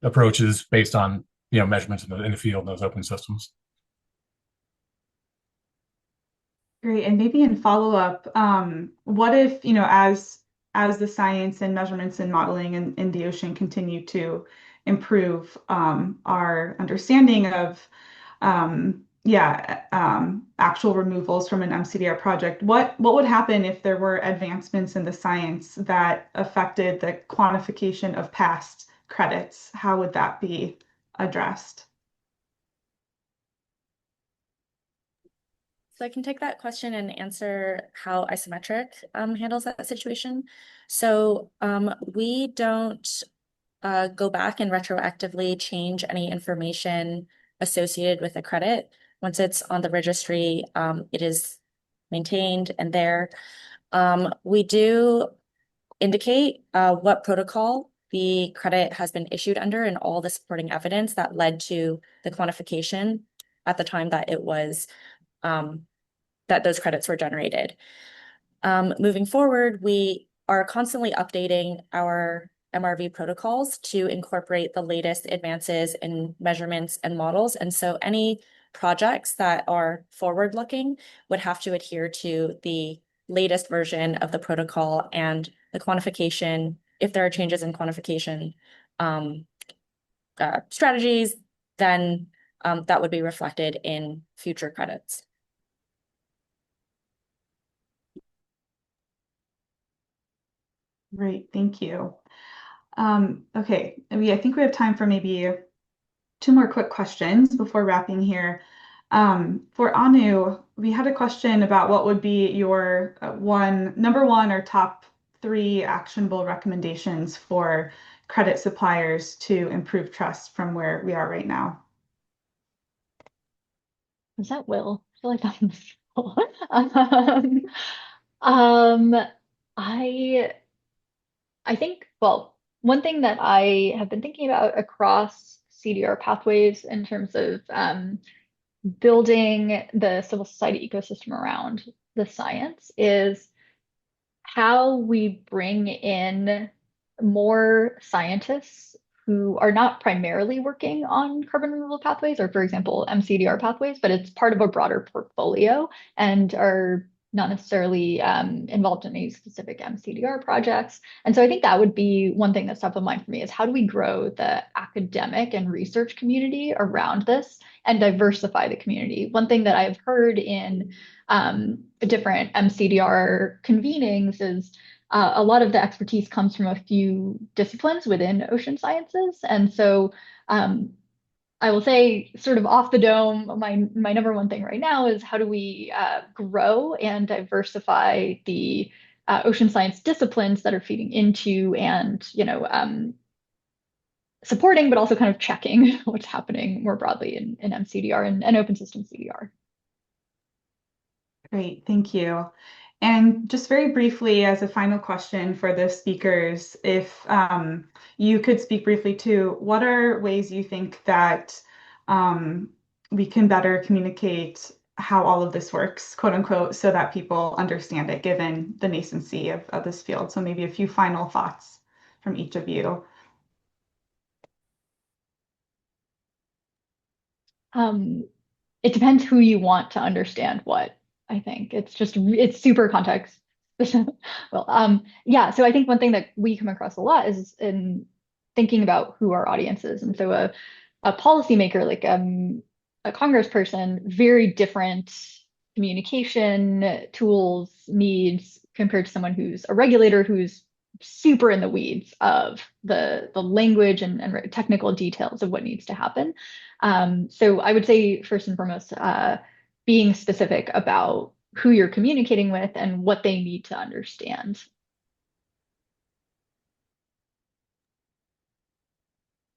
approaches based on measurements in the field in those open systems. Great. And maybe in follow-up, what if, as the science and measurements and modeling in the ocean continue to improve, our understanding of actual removals from an mCDR project, what would happen if there were advancements in the science that affected the quantification of past credits? How would that be addressed? So I can take that question and answer how isometric handles that situation. So we don't go back and retroactively change any information associated with a credit. Once it's on the registry, it is maintained and there. We do indicate what protocol the credit has been issued under and all the supporting evidence that led to the quantification at the time that it was that those credits were generated. Moving forward, we are constantly updating our MRV protocols to incorporate the latest advances in measurements and models. And so any projects that are forward-looking would have to adhere to the latest version of the protocol and the quantification. If there are changes in quantification strategies, then that would be reflected in future credits. Great, thank you. Okay, I think we have time for maybe two more quick questions before wrapping here. For Anu, we had a question about what would be your number one or top three actionable recommendations for credit suppliers to improve trust from where we are right now. Is that Will? I feel like that was Will. um, I I think, well, one thing that I have been thinking about across CDR pathways in terms of building the civil society ecosystem around the science is how we bring in more scientists who are not primarily working on carbon removal pathways or, for example, mCDR pathways, but it's part of a broader portfolio and are not necessarily involved in any specific mCDR projects. And so I think that would be one thing that's top of mind for me is how do we grow the academic and research community around this and diversify the community? One thing that I've heard in different mCDR convenings is a lot of the expertise comes from a few disciplines within ocean sciences. And so I will say, sort of off the dome, my number one thing right now is how do we grow and diversify the ocean science disciplines that are feeding into and supporting, but also kind of checking what's happening more broadly in mCDR and open system CDR. Great, thank you. And just very briefly, as a final question for the speakers, if you could speak briefly to what are ways you think that we can better communicate how all of this works, quote unquote, so that people understand it, given the nascency of this field. So maybe a few final thoughts from each of you. It depends who you want to understand what, I think. It's super context. Well, yeah, so I think one thing that we come across a lot is in thinking about who our audience is. And so a policymaker, like a congressperson, very different communication tools, needs compared to someone who's a regulator who's super in the weeds of the language and technical details of what needs to happen. So I would say first and foremost, being specific about who you're communicating with and what they need to understand.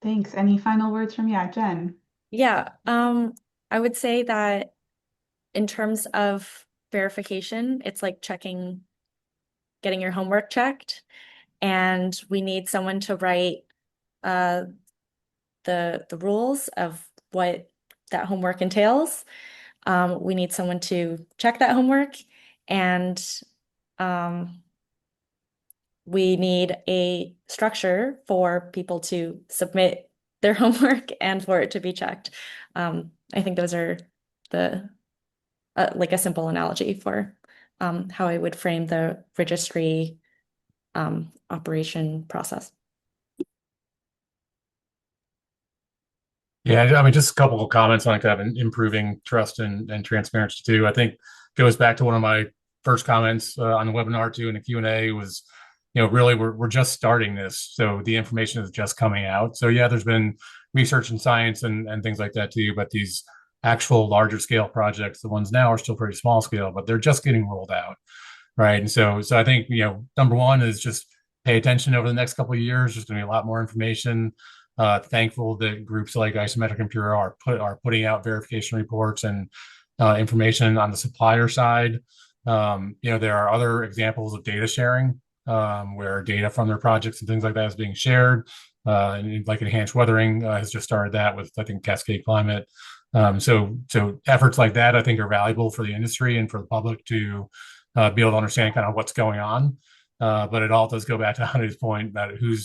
Thanks. Any final words from you, Jen? Yeah, I would say that in terms of verification, it's like getting your homework checked, and we need someone to write uh, the rules of what that homework entails. We need someone to check that homework, and um, we need a structure for people to submit their homework and for it to be checked. I think those are the like a simple analogy for how I would frame the registry operation process. Yeah, I mean, just a couple of comments on kind of improving trust and transparency too. I think goes back to one of my first comments on the webinar too in the Q&A was, really we're just starting this, so the information is just coming out. So yeah, there's been research and science and things like that too, but these actual larger scale projects, the ones now are still pretty small scale, but they're just getting rolled out, right? And so I think number one is just pay attention over the next couple of years. There's going to be a lot more information. Thankful that groups like Isometric and Pure are putting out verification reports and information on the supplier side. There are other examples of data sharing where data from their projects and things like that is being shared. And like enhanced weathering has just started that with, I think, Cascade Climate. So efforts like that I think are valuable for the industry and for the public to be able to understand kind of what's going on. But it all does go back to Hanu's point about who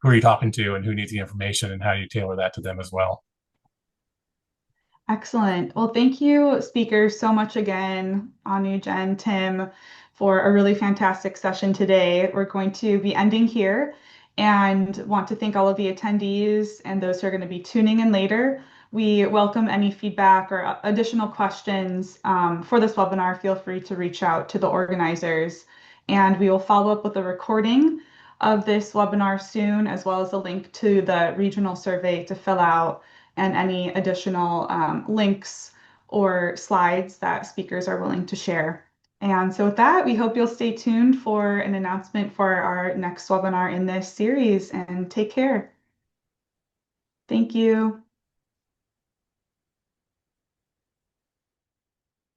are you talking to and who needs the information and how you tailor that to them as well. Excellent. Well, thank you, speakers, so much again, Anu, Jen, Tim, for a really fantastic session today. We're going to be ending here and want to thank all of the attendees and those who are going to be tuning in later. We welcome any feedback or additional questions for this webinar. Feel free to reach out to the organizers, and we will follow up with a recording of this webinar soon, as well as a link to the regional survey to fill out and any additional links or slides that speakers are willing to share. And so with that, we hope you'll stay tuned for an announcement for our next webinar in this series, and take care. Thank you.